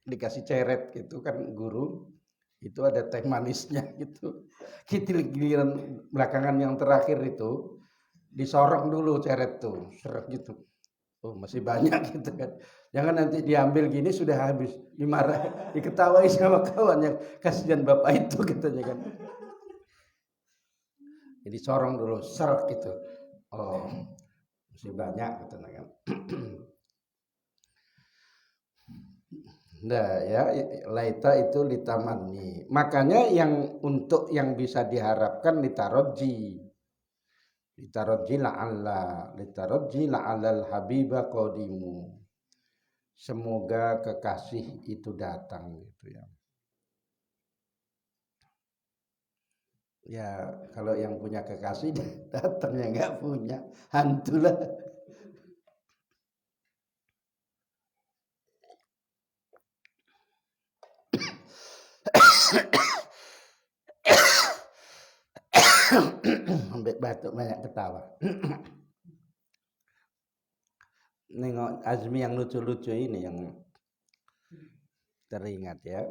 dikasih ceret gitu kan guru itu ada teh manisnya gitu. Giliran belakangan yang terakhir itu disorong dulu ceret tuh, seret gitu. Oh masih banyak gitu kan. Jangan nanti diambil gini sudah habis, dimarah, diketawai sama kawan yang kasihan bapak itu katanya kan. Jadi sorong dulu, seret gitu. Oh masih banyak katanya kan. Nah ya, laita itu litamani. Makanya yang untuk yang bisa diharapkan litaroji. Litaroji la'alal habiba qadimu. Semoga kekasih itu datang gitu ya. Ya kalau yang punya kekasih datang, yang nggak punya hantulah. Sampai batuk banyak ketawa. Nengok Azmi yang lucu-lucu ini yang teringat ya.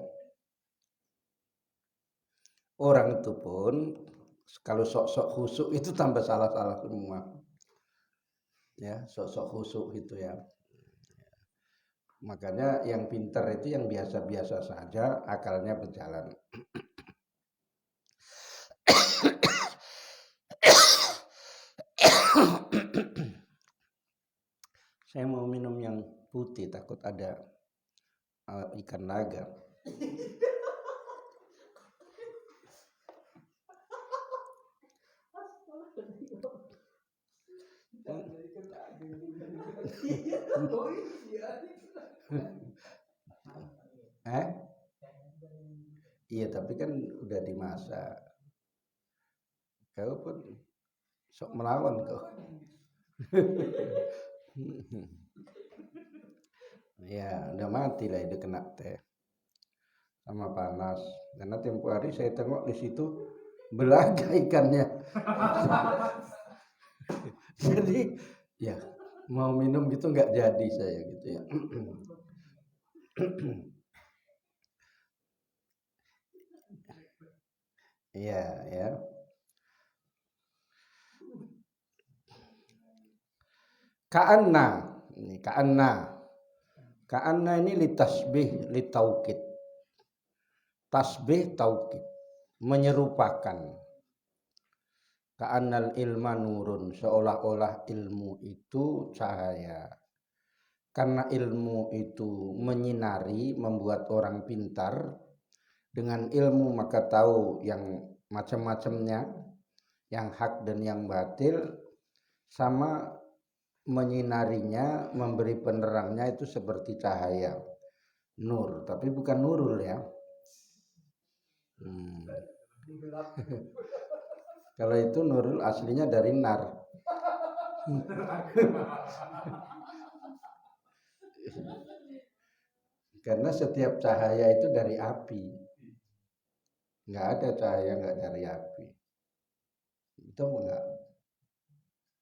Orang itu pun kalau sok-sok khusuk itu tambah salah-salah semua. Ya, sok-sok khusuk itu ya. Makanya yang pintar itu yang biasa-biasa saja, akalnya berjalan. Saya mau minum yang putih, takut ada ikan naga. Iya, tapi kan udah dimasak. Kau pun sok melawan kau. Ya, udah mati lah itu kena teh sama panas. Karena tempo hari saya tengok di situ belaga ikannya. Jadi ya mau minum gitu nggak jadi saya gitu ya. Iya ya. Ka'anna ini litasbih litaukid. Tasbih taukid, menyerupakan. Ka'annal ilma nurun, seolah-olah ilmu itu cahaya. Karena ilmu itu menyinari, membuat orang pintar. Dengan ilmu maka tahu yang macam-macamnya, yang hak dan yang batil, sama menyinarinya, memberi penerangnya itu seperti cahaya. Nur, tapi bukan nurul ya. Kalau itu nurul aslinya dari nar. Karena setiap cahaya itu dari api. Nggak ada cahaya nggak dari api. Itu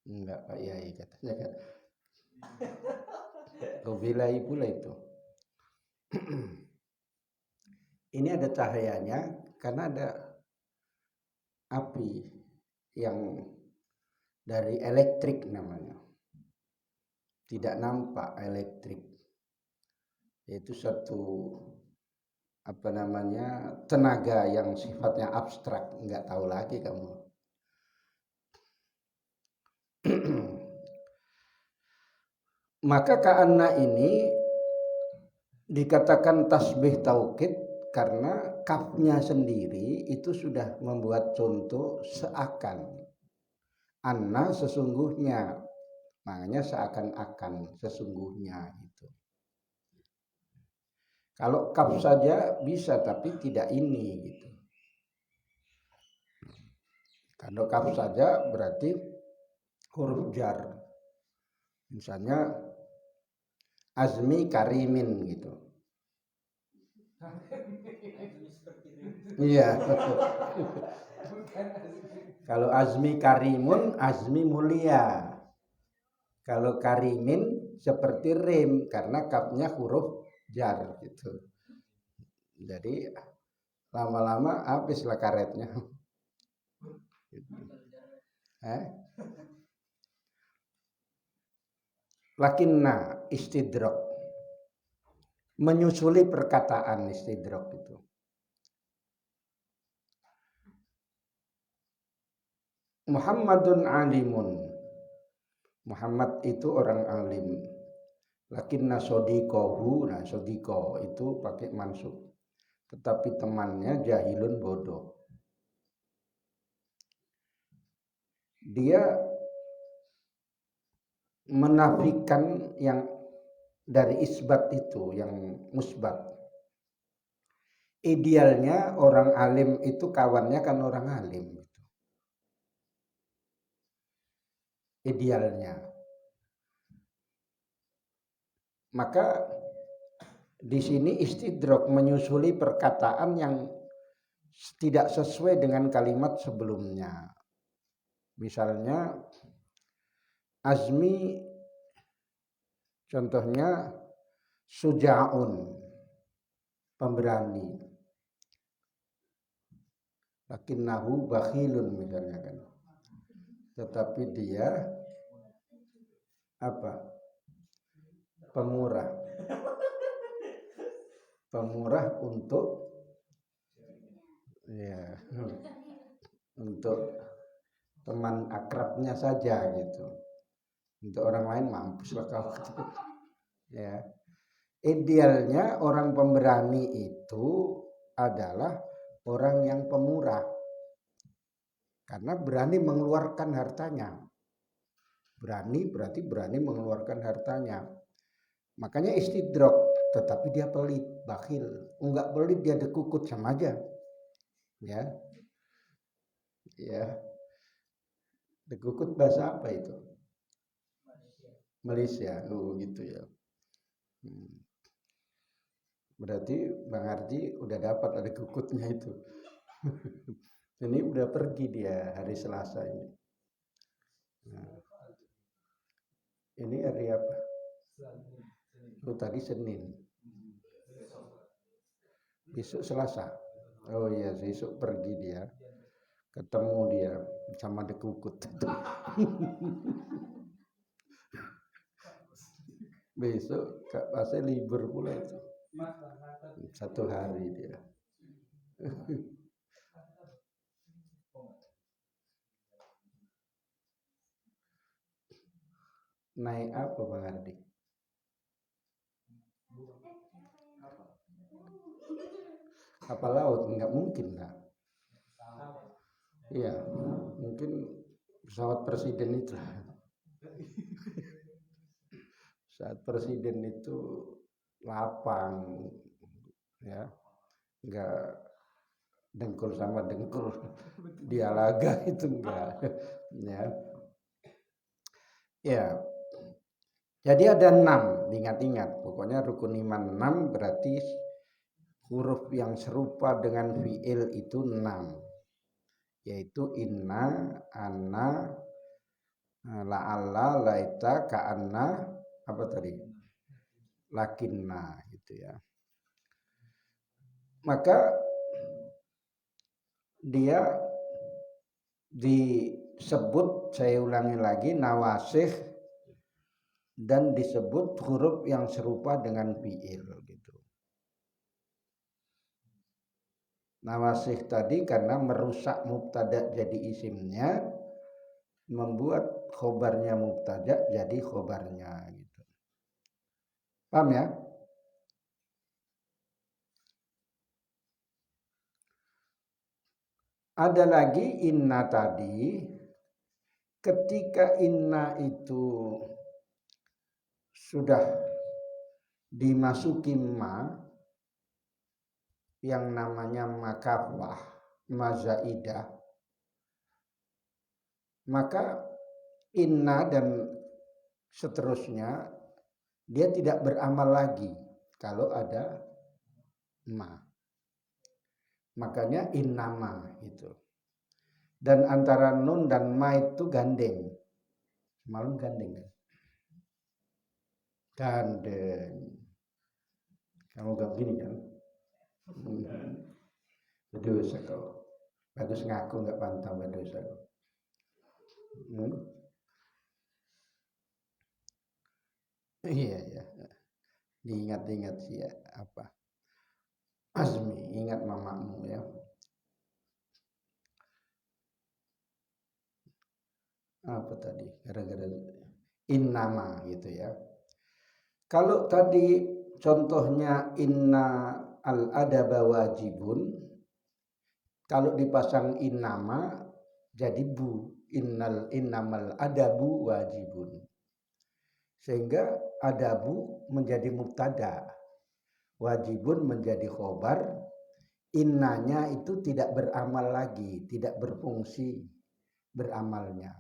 enggak Pak Yai katanya kan. Gobilai pula itu. Ini ada cahayanya karena ada api yang dari elektrik namanya. Tidak nampak elektrik. Yaitu satu tenaga yang sifatnya abstrak, nggak tahu lagi kamu. Maka ka'anna ini dikatakan tasbih taukid karena kafnya sendiri itu sudah membuat contoh seakan. Anna sesungguhnya, makanya seakan-akan sesungguhnya itu. Kalau kaf saja bisa tapi tidak ini gitu. Kalau kaf saja berarti huruf jar. Misalnya azmi karimin gitu. Iya. Kalau azmi karimun, azmi mulia. Kalau karimin seperti rim karena kafnya huruf jar gitu. Jadi lama-lama habislah karetnya. Lakinna istidrok, menyusuli perkataan istidrok itu. Muhammadun alimun, Muhammad itu orang alim. Lakinna sodikohu, nah sodiko itu pakai mansub. Tetapi temannya jahilun bodoh. Dia menafikan yang dari isbat itu, yang musbat. Idealnya orang alim itu kawannya kan orang alim. Idealnya. Maka di sini istidrok menyusuli perkataan yang tidak sesuai dengan kalimat sebelumnya. Misalnya azmi, contohnya suja'un, pemberani. Lakinnahu bakhilun misalnya kan. Tetapi dia apa? Pemurah. Pemurah untuk ya, untuk teman akrabnya saja gitu. Untuk orang lain mampus lah kau. Ya. Idealnya orang pemberani itu adalah orang yang pemurah. Karena berani mengeluarkan hartanya. Berani berarti berani mengeluarkan hartanya. Makanya istidrok, tetapi dia pelit, bakhil. Enggak pelit dia dekukut sama aja. Ya. Ya. Dekukut bahasa apa itu? Malaysia. Oh gitu ya. Berarti Bang Arji udah dapat ada kukutnya itu. Ini udah pergi dia hari Selasa ini. Nah, ini hari apa? Oh tadi Senin. Besok Selasa. Oh iya, besok pergi dia. Ketemu dia sama dekukut. Besok Kak Pasnya libur pula itu. 1 hari dia. Naik apa Bang Ardi? Kapal laut? Enggak mungkin lah. Iya, mungkin pesawat presiden itu. Saat presiden itu lapang, ya, enggak dengkul sama dengkul, dialaga itu enggak, ya. Ya, jadi ada 6, ingat-ingat, pokoknya rukun iman 6 berarti huruf yang serupa dengan fi'il itu 6. Yaitu inna, anna, la'alla, laita, ka'anna, apa tadi? Lakinna gitu ya. Maka dia disebut, saya ulangi lagi, nawasikh dan disebut huruf yang serupa dengan fiil gitu. Nawasikh tadi karena merusak mubtada jadi isimnya, membuat khobarnya mubtada jadi khobarnya gitu. Paham ya? Ada lagi inna tadi, ketika inna itu sudah dimasuki ma yang namanya makafah, mazaidah, maka inna dan seterusnya dia tidak beramal lagi kalau ada ma. Makanya innama itu. Dan antara nun dan ma itu gandeng. Malam gandeng kan? Gandeng. Kamu gak begini kan? Berdosa kau. Bagus ngaku gak pantang berdosa kau. Iya ya. Diingat-ingat sih ya apa? Azmi, ingat mamamu ya. Apa tadi? Gara-gara innama gitu ya. Kalau tadi contohnya inna al-adaba wajibun, kalau dipasang innama jadi bu, innamal adabu wajibun. Sehingga adabu menjadi mubtada, wajibun menjadi khobar, innanya itu tidak beramal lagi, tidak berfungsi beramalnya.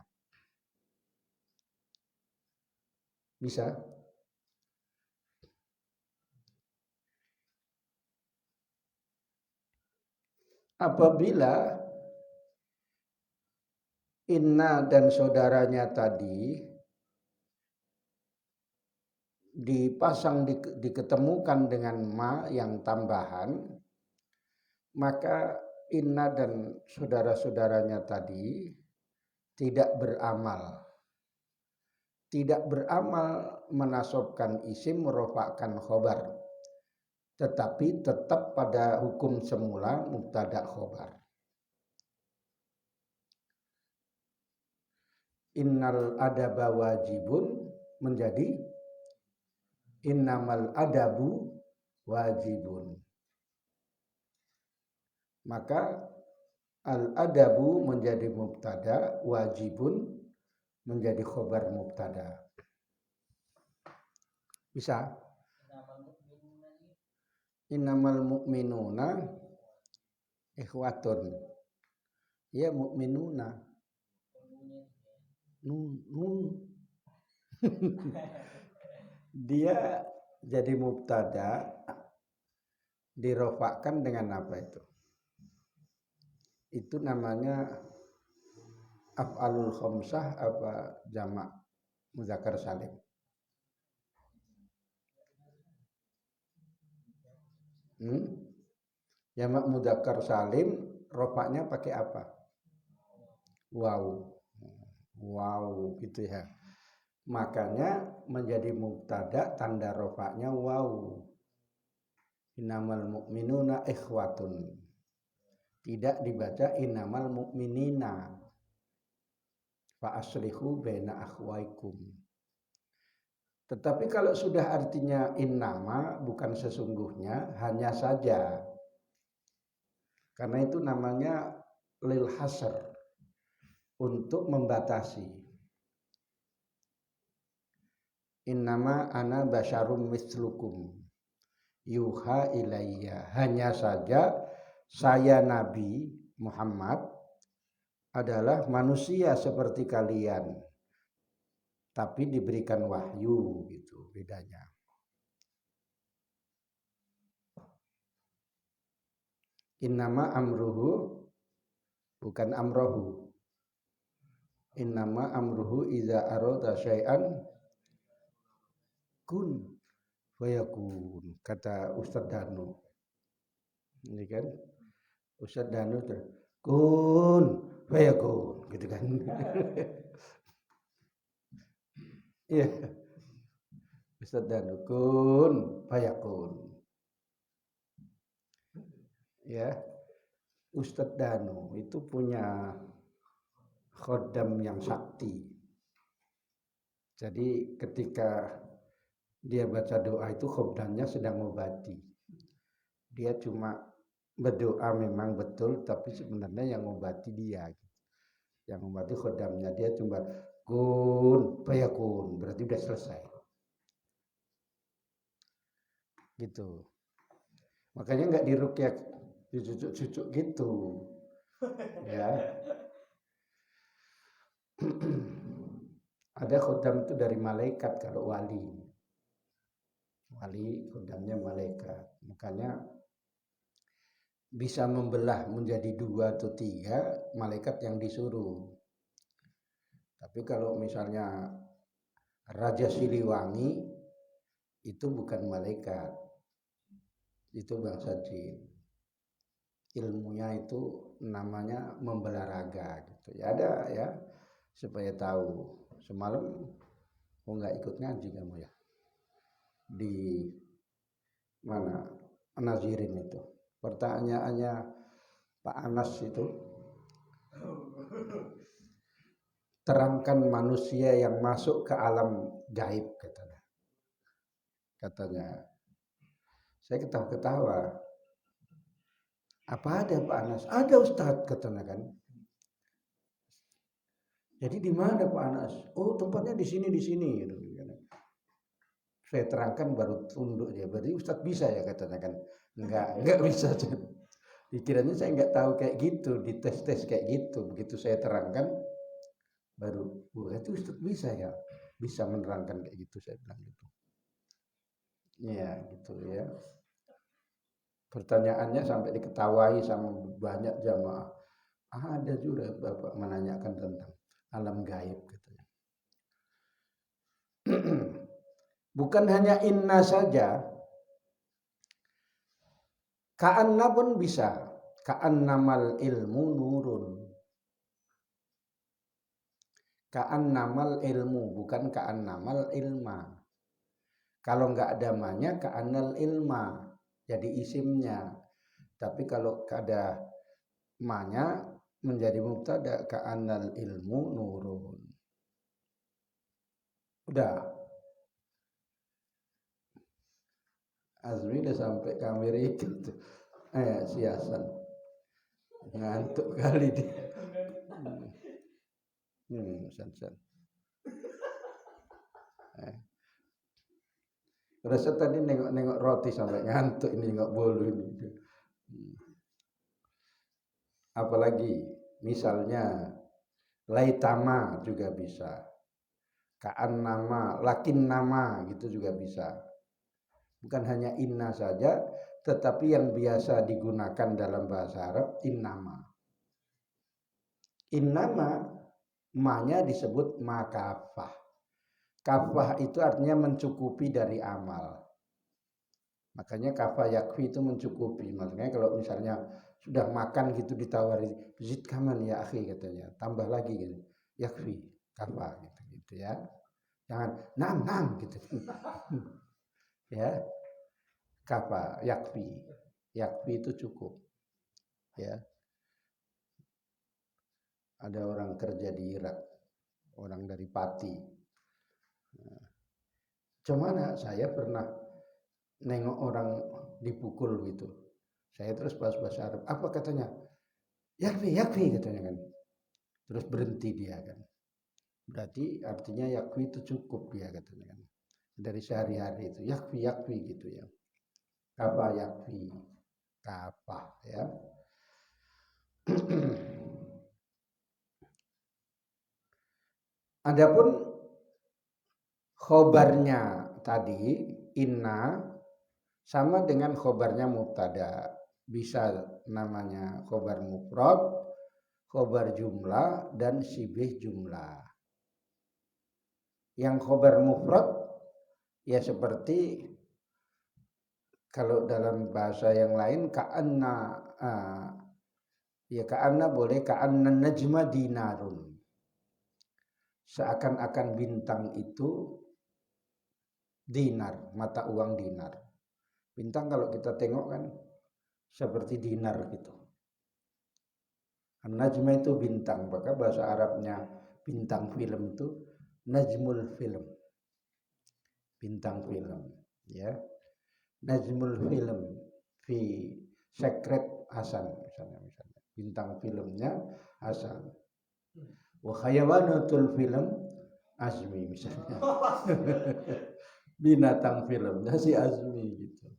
Bisa? Apabila inna dan saudaranya tadi dipasang diketemukan dengan ma yang tambahan, maka inna dan saudara-saudaranya tadi tidak beramal. Tidak beramal menasobkan isim, merofakkan khobar, tetapi tetap pada hukum semula mubtada khobar. Innal adaba wajibun menjadi innamal adabu wajibun. Maka al-adabu menjadi mubtada, wajibun menjadi khobar mubtada. Bisa? Innamal mu'minuna ikhwatun. Ya mu'minuna. Dia jadi mubtada, dirofakkan dengan apa itu? Itu namanya af'alul khamsah apa jamak mudzakkar salim? Jamak mudzakkar salim rofaknya pakai apa? Wow gitu ya. Makanya menjadi mubtada, tanda rofaknya waw. Innamal mu'minuna ikhwatun. Tidak dibaca innamal mu'minina. Fa aslihu baina akhwaikum. Tetapi kalau sudah artinya innama, bukan sesungguhnya, hanya saja. Karena itu namanya lil hasr, untuk membatasi. Innama ana basyarum mislukum yuha ilayya. Hanya saja saya Nabi Muhammad adalah manusia seperti kalian, tapi diberikan wahyu gitu bedanya. Innama amruhu bukan amrohu. Innama amruhu idza arada syai'an kun fayakun, kata Ustadz Danu. Ini kan Ustadz Danu kun fayakun gitu kan. Iya. Ustadz Danu kun fayakun. Ya, Ustadz Danu itu punya khodam yang sakti. Jadi ketika dia baca doa itu khodamnya sedang mengobati. Dia cuma berdoa memang betul, tapi sebenarnya yang mengobati dia. Yang mengobati khodamnya dia cuma kun fayakun, berarti udah selesai. Gitu. Makanya nggak diruqyah cucuk-cucuk gitu. Ya. Ada khodam itu dari malaikat kalau wali. Wali khodamnya malaikat. Makanya bisa membelah menjadi 2 atau 3 malaikat yang disuruh. Tapi kalau misalnya Raja Siliwangi itu bukan malaikat. Itu bangsa jin. Ilmunya itu namanya membelah raga gitu. Ya ada ya supaya tahu. Semalam nggak ikut ngaji kamu ya di mana Nazirin itu. Pertanyaannya Pak Anas itu, terangkan manusia yang masuk ke alam gaib katanya. Saya ketawa-ketawa. Apa ada Pak Anas? Ada Ustadz katanya kan. Jadi di mana Pak Anas? Oh tempatnya di sini. Saya terangkan baru tunduk dia. Berarti Ustadz bisa ya katanya kan? Enggak bisa. Pikirannya saya nggak tahu kayak gitu, dites kayak gitu. Begitu saya terangkan, baru, itu Ustadz bisa ya, bisa menerangkan kayak gitu, saya bilang gitu. Ya gitu ya. Pertanyaannya sampai diketawai sama banyak jamaah. Ada juga Bapak menanyakan tentang alam gaib katanya. Bukan hanya inna saja, ka'anna pun bisa. Ka'annamal ilmu nurun. Ka'annamal ilmu, bukan ka'annamal ilma. Kalau nggak ada manya, ka'annal ilma. Jadi isimnya. Tapi kalau ada manya, menjadi mubtada, ka'annal ilmu nurun. Udah. Azmi udah sampai ke Amerika tuh. Siasan. Ngantuk kali dia. San. Rasa tadi nengok roti sampai ngantuk ini, nengok bolu ini. Apalagi misalnya laitama juga bisa. Ka'an nama, lakin nama gitu juga bisa. Bukan hanya inna saja, tetapi yang biasa digunakan dalam bahasa Arab innama. Innama ma-nya disebut makafah. Kafah itu artinya mencukupi dari amal. Makanya kafah yakfi itu mencukupi. Makanya kalau misalnya sudah makan gitu ditawari zid kaman ya akhi katanya, tambah lagi gitu. Yakfi, kafah gitu ya. Jangan nam gitu. Ya. Kafah yakfi. Yakfi itu cukup. Ya. Ada orang kerja di Irak, orang dari Pati. Cuman saya pernah nengok orang dipukul gitu. Saya terus bahasa Arab. Apa katanya? Yakfi katanya kan. Terus berhenti dia kan. Berarti artinya yakfi itu cukup dia katanya kan. Dari sehari-hari itu yakfi gitu ya. Kafah yakfi. Kafah ya. Adapun khobarnya tadi inna sama dengan khobarnya mubtada, bisa namanya khobar mufrad, khobar jumlah dan sibih jumlah. Yang khobar mufrad ya seperti kalau dalam bahasa yang lain ka'anna Ya ka'anna boleh, ka'anna najma dinarun. Seakan-akan bintang itu dinar, mata uang dinar. Bintang kalau kita tengok kan seperti dinar gitu. Najma itu bintang, maka bahasa Arabnya bintang film itu najmul film. Bintang film, ya. Najmul film fi Secret Hasan misalnya. Bintang filmnya Hasan. Wa khayawanatul film Azmi misalnya. Binatang filmnya si Azmi gitu.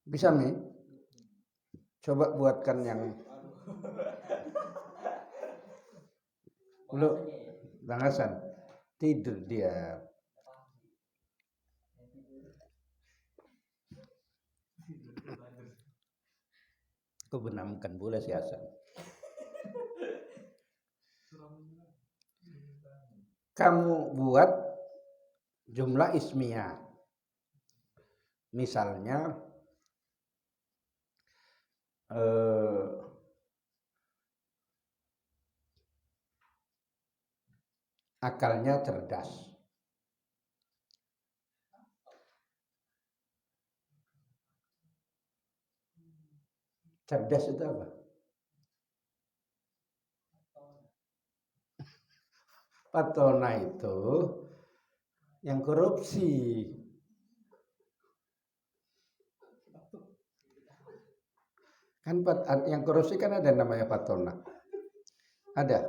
Bisa nih? Coba buatkan yang belum. Bang Hasan tidur dia. Kau benamkan boleh si Hasan. Kamu buat jumlah ismiyah. Misalnya akalnya cerdas. Cerdas itu apa? Patona itu yang korupsi. Kan yang korupsi kan ada namanya patona. Ada.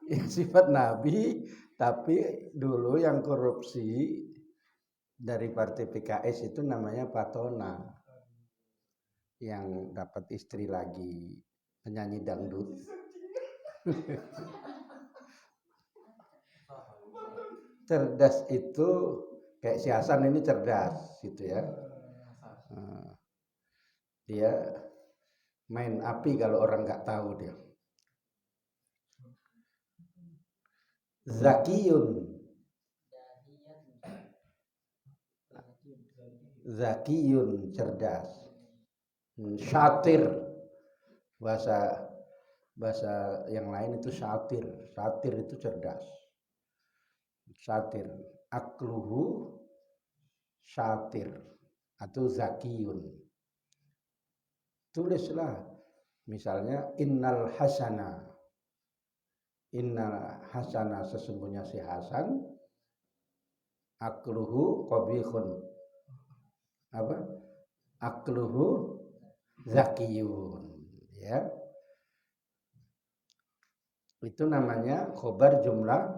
Ya, sifat Nabi, tapi dulu yang korupsi dari partai PKS itu namanya patona. Yang dapat istri lagi penyanyi dangdut. Cerdas itu kayak si Hasan ini cerdas gitu ya. Dia main api kalau orang nggak tahu dia. Zakiyun. Zakiyun cerdas. Syatir. Bahasa yang lain itu syatir. Syatir itu cerdas. Syatir. Akluhu syatir atau zakiyun. Tulislah misalnya innal hasana sesungguhnya si Hasan akluhu qabihun. Apa? Akluhu zakiyun, ya. Itu namanya khobar jumlah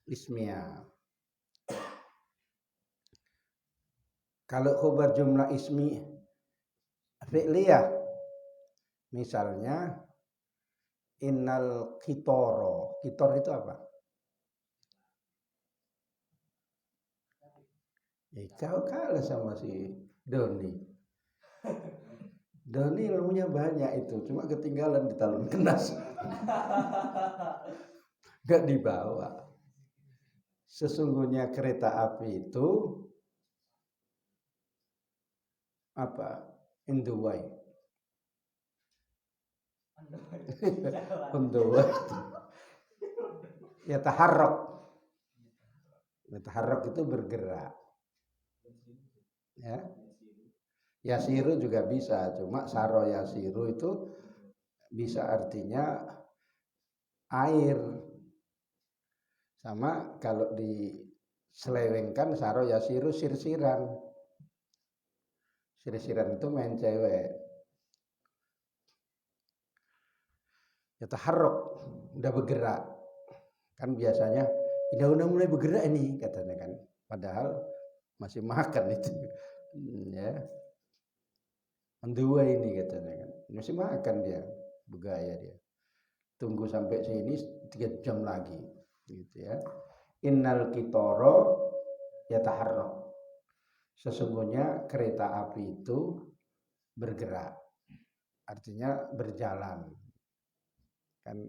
ismiyah. Kalau khobar jumlah ismi fi'liyah, misalnya innal kitoro. Kitor itu apa? Kau kalah sama si Doni. Doni ilmunya banyak itu, cuma ketinggalan di talun kenas. Gak dibawa. Sesungguhnya kereta api itu apa? In the way. On the way. Ya taharrak. Taharrak itu bergerak. Ya. Yasiru juga bisa, cuma saro yasiru itu bisa artinya air. Sama kalau diselewengkan saro yasiru sirsiran. Sirsiran itu main cewek. Ya taharrak, udah bergerak. Kan biasanya udah mulai bergerak ini katanya kan. Padahal masih makan itu. Ya. On the way ini katanya kan. Masih makan dia, bergaya dia. tunggu sampai sini 3 jam lagi gitu ya. Innal qitara yataharrak, sesungguhnya kereta api itu bergerak, artinya berjalan. Kan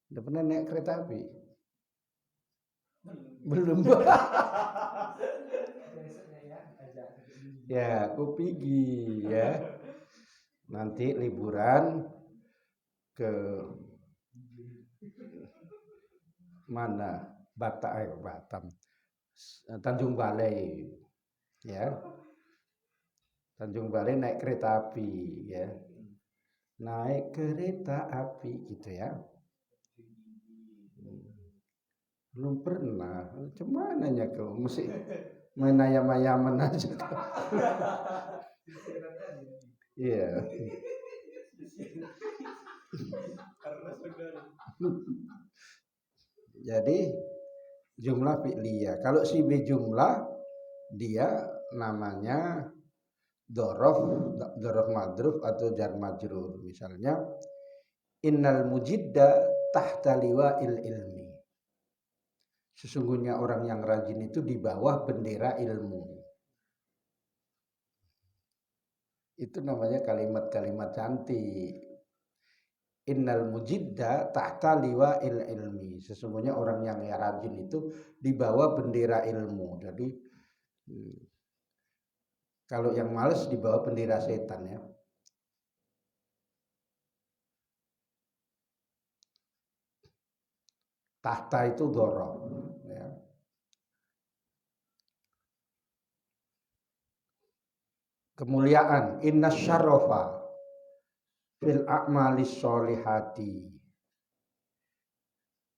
udah pernah naik kereta api? Belum. Ya, aku pergi ya. Nanti liburan ke mana? Batam. Tanjung Balai. Ya. Tanjung Balai naik kereta api ya. Naik kereta api gitu ya. Belum pernah. Cuman nanya kau mesti main ayam-ayaman aja. Iya. Jadi jumlah fi'liyah. Kalau si B jumlah dia namanya dzaraf madruf atau jar majrur. Misalnya innal mujidda tahta liwa'il ilmi. Sesungguhnya orang yang rajin itu di bawah bendera ilmu. Itu namanya kalimat-kalimat cantik. Innal mujidda tahta liwa'il ilmi. Sesungguhnya orang yang rajin itu di bawah bendera ilmu. Jadi kalau yang males di bawah bendera setan ya. Tahta itu dzaraf ya. Kemuliaan, inna syarrafa fil a'malis sholihati,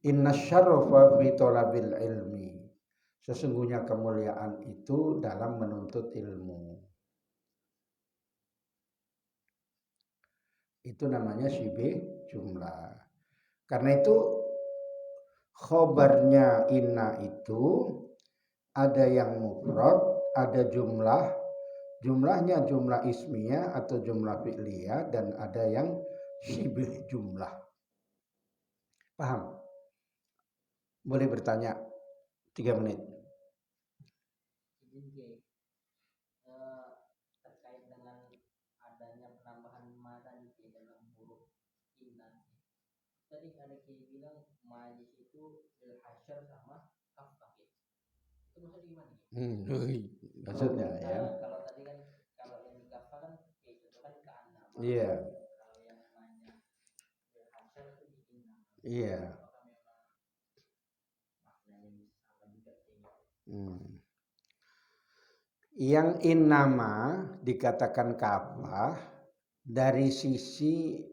inna syarrafa fi talabil ilmi. Sesungguhnya kemuliaan itu dalam menuntut ilmu. Itu namanya syibih jumlah. Karena itu khobarnya inna itu ada yang mufrad, ada jumlahnya jumlah ismiyah atau jumlah fi'liyah, dan ada yang syibih jumlah. Paham? Boleh bertanya 3 menit. Terkait dengan adanya penambahan ma tadi dalam huruf inna. Tadi ada yang bilang ma di situ bil hasyr sama kafah. Itu maksudnya gimana? Maksudnya ya. Kalau tadi kan kalau yang di kafah kan itu kan ke anam. Iya. Kalau yang namanya bil hasyr itu di inna. Iya. Yang innama dikatakan kafah dari sisi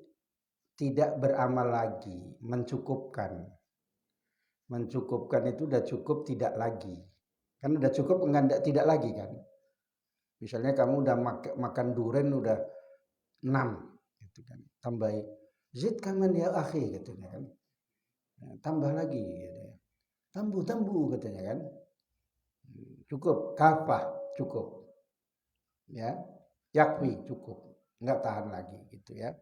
tidak beramal lagi, mencukupkan. Mencukupkan itu udah cukup, tidak lagi. Kan udah cukup enggak tidak lagi kan. Misalnya kamu udah makan durian udah 6 gitu kan. Tambah zid kaman ya akhi katanya kan. Tambah lagi gitu ya. Tambu katanya kan. Cukup, kafah cukup. Ya. Yakfi cukup. Enggak tahan lagi gitu ya.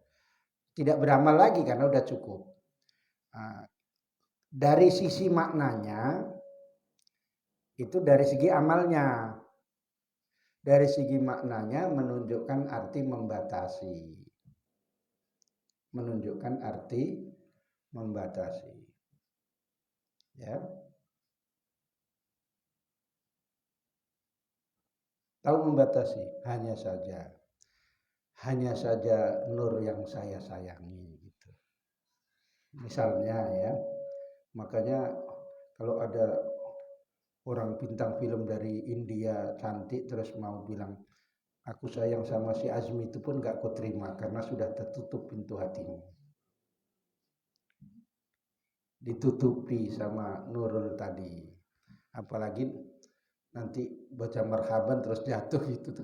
Tidak beramal lagi karena udah cukup. Dari sisi maknanya itu dari segi amalnya. Dari segi maknanya menunjukkan arti membatasi. Menunjukkan arti membatasi. Ya. Tahu membatasi? Hanya saja nur yang saya sayangi gitu. Misalnya ya. Makanya kalau ada orang bintang film dari India cantik terus mau bilang aku sayang sama si Azmi, itu pun gak aku terima karena sudah tertutup pintu hatimu. Ditutupi sama Nurul tadi. Apalagi nanti baca marhaban terus jatuh itu tuh.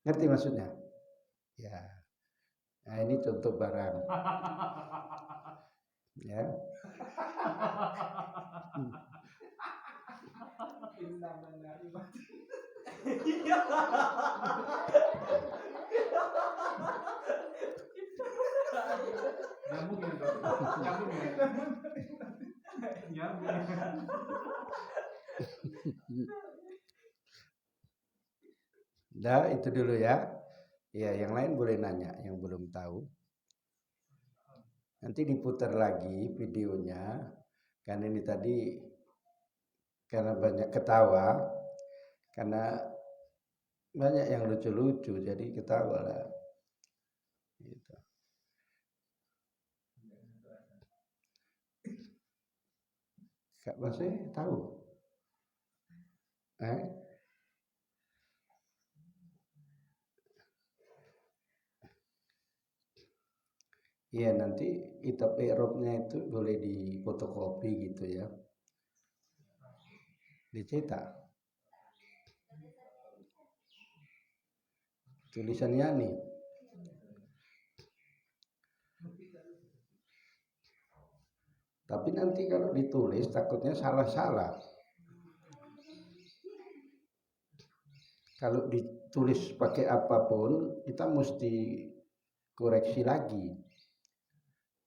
Ngerti maksudnya? Ya. Nah ini contoh barang. Ya. Nah, itu dulu ya. Ya, yang lain boleh nanya yang belum tahu. Nanti diputar lagi videonya. Karena ini tadi karena banyak ketawa, karena banyak yang lucu-lucu, jadi ketawa lah. Gitu. Kak Baswe tahu? Iya, nanti kitab i'rabnya itu boleh difotokopi gitu ya. Dicetak. Tulisan Yani. Tapi nanti kalau ditulis takutnya salah-salah. Kalau ditulis pakai apapun, kita mesti koreksi lagi.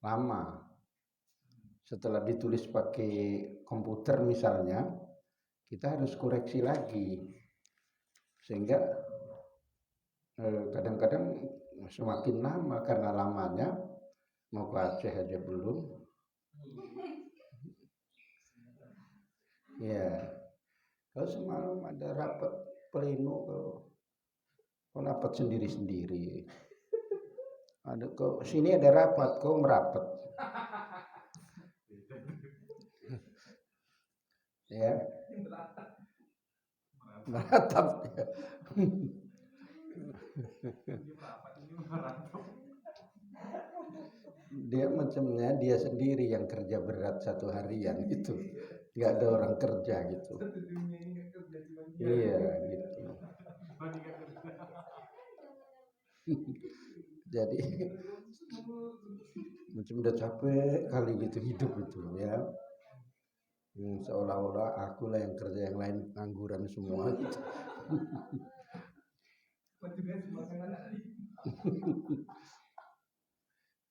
Lama. Setelah ditulis pakai komputer misalnya, kita harus koreksi lagi. Sehingga kadang-kadang semakin lama, karena lamanya mau ke Aceh aja belum. Ya, kalau semalam ada rapat pleno, kau rapat sendiri-sendiri. Ada kau sini ada rapat, kau merapat. Ya, meratap. Dia macamnya dia sendiri yang kerja berat satu harian itu, nggak ada orang kerja gitu. Iya gitu. Jadi macam udah capek kali gitu hidup itu ya. Seolah-olah aku lah yang kerja, yang lain pengangguran semua gitu.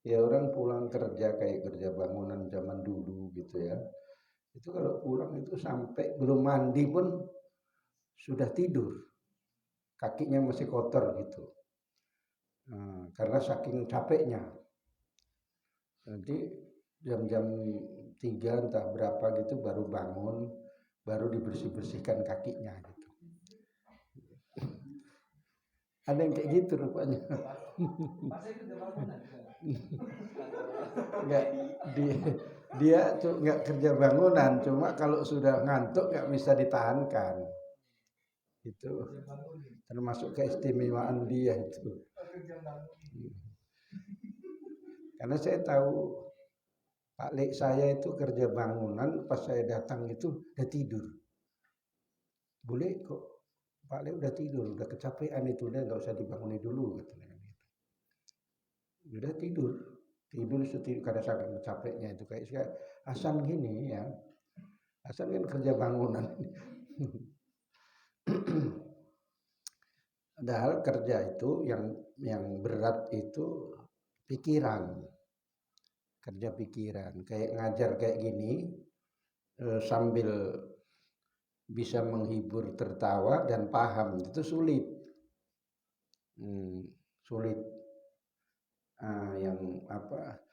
Ya orang pulang kerja kayak kerja bangunan zaman dulu gitu ya. Itu kalau pulang itu sampai belum mandi pun sudah tidur. Kakinya masih kotor gitu. Karena saking capeknya. Nanti jam-jam 3 entah berapa gitu baru bangun, baru dibersih-bersihkan kakinya gitu. Ada yang kayak gitu rupanya. Enggak, dia tuh nggak kerja bangunan, cuma kalau sudah ngantuk nggak bisa ditahankan. Itu termasuk keistimewaan dia itu. Karena saya tahu Pak Lek saya itu kerja bangunan, pas saya datang itu udah tidur. Boleh kok, Pak Lek udah tidur, udah kecapean itu, udah nggak usah dibangunin dulu katanya gitu. Udah tidur karena saking capeknya itu kayak Hasan gini ya. Hasan kan kerja bangunan. Padahal kerja itu yang berat itu pikiran. Kerja pikiran, kayak ngajar kayak gini sambil bisa menghibur, tertawa dan paham itu sulit. Sulit. Yang apa?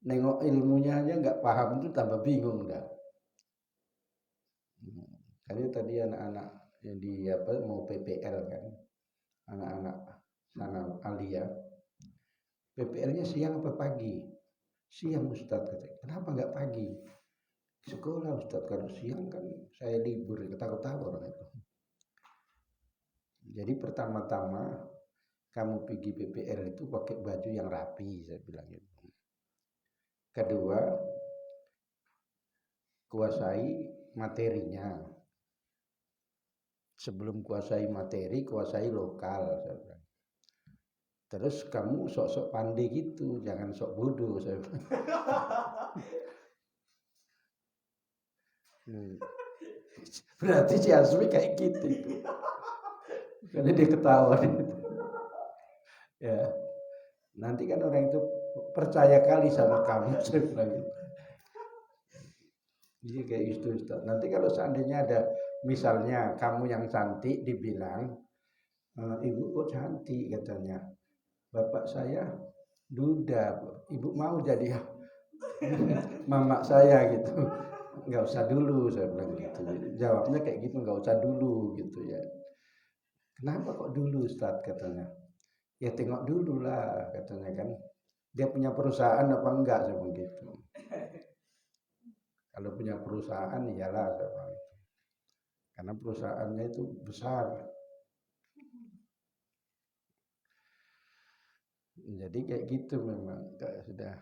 Nengok ilmunya aja nggak paham itu tambah bingung dah. Karena tadi anak-anak yang mau PPL kan, anak-anak sana Alia, PPL-nya siang apa pagi? Siang Ustadz katanya. Kenapa nggak pagi? Sekolah Ustadz, kalau siang kan saya libur, ketawa-ketawa orang itu. Jadi pertama-tama kamu pergi PPL itu pakai baju yang rapi, saya bilang gitu. Kedua, kuasai materinya. Sebelum kuasai materi, kuasai lokal, saya bilang. Terus kamu sok-sok pandai gitu, jangan sok bodoh, saya bilang. Berarti si Asmi kayak gitu. Karena dia ketawa gitu. Ya. Nanti kan orang itu percaya kali sama kamu, saya bilang gitu. Jadi kayak gitu Ustaz. Nanti kalau seandainya ada misalnya kamu yang cantik dibilang, ibu kok cantik katanya. Bapak saya duda, ibu mau jadi mama saya gitu. Nggak usah dulu saya bilang gitu. Jawabnya kayak gitu, nggak usah dulu gitu ya. Kenapa kok dulu Ustaz katanya? Ya tengok dulu lah katanya kan. Dia punya perusahaan apa enggak saya bilang gitu. Kalau punya perusahaan iyalah saya bilang. Karena perusahaannya itu besar. Jadi kayak gitu memang kayak sudah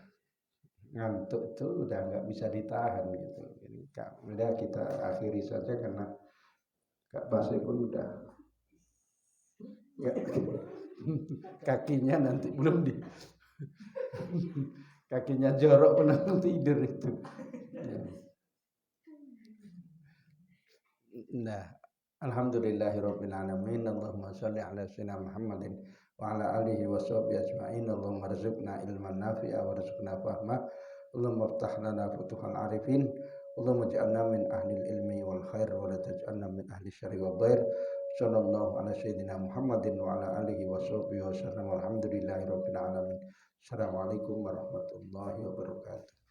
ngantuk itu udah nggak bisa ditahan gitu. Jadi udah kita akhiri saja karena Kak Basri pun udah ya, kakinya nanti belum di kakinya jorok pun langsung tidur itu. Nah, alhamdulillahirabbil alamin. Allahumma shalli ala sayyidina Muhammadin wa ala alihi wa sahbihi ajma'in. Allahumma rzuqna ilman nafi'a warzuqna fahma. Allahumma iftah lana futuhal arifin. Allahumma ij'alna min ahlil ilmi wal khair wa la taj'alna min ahli syarri wad dhair. Sallallahu ala sayyidina Muhammadin wa ala alihi wa sahbihi wa sallam. Alhamdulillahirabbil alamin. Assalamualaikum warahmatullahi wabarakatuh.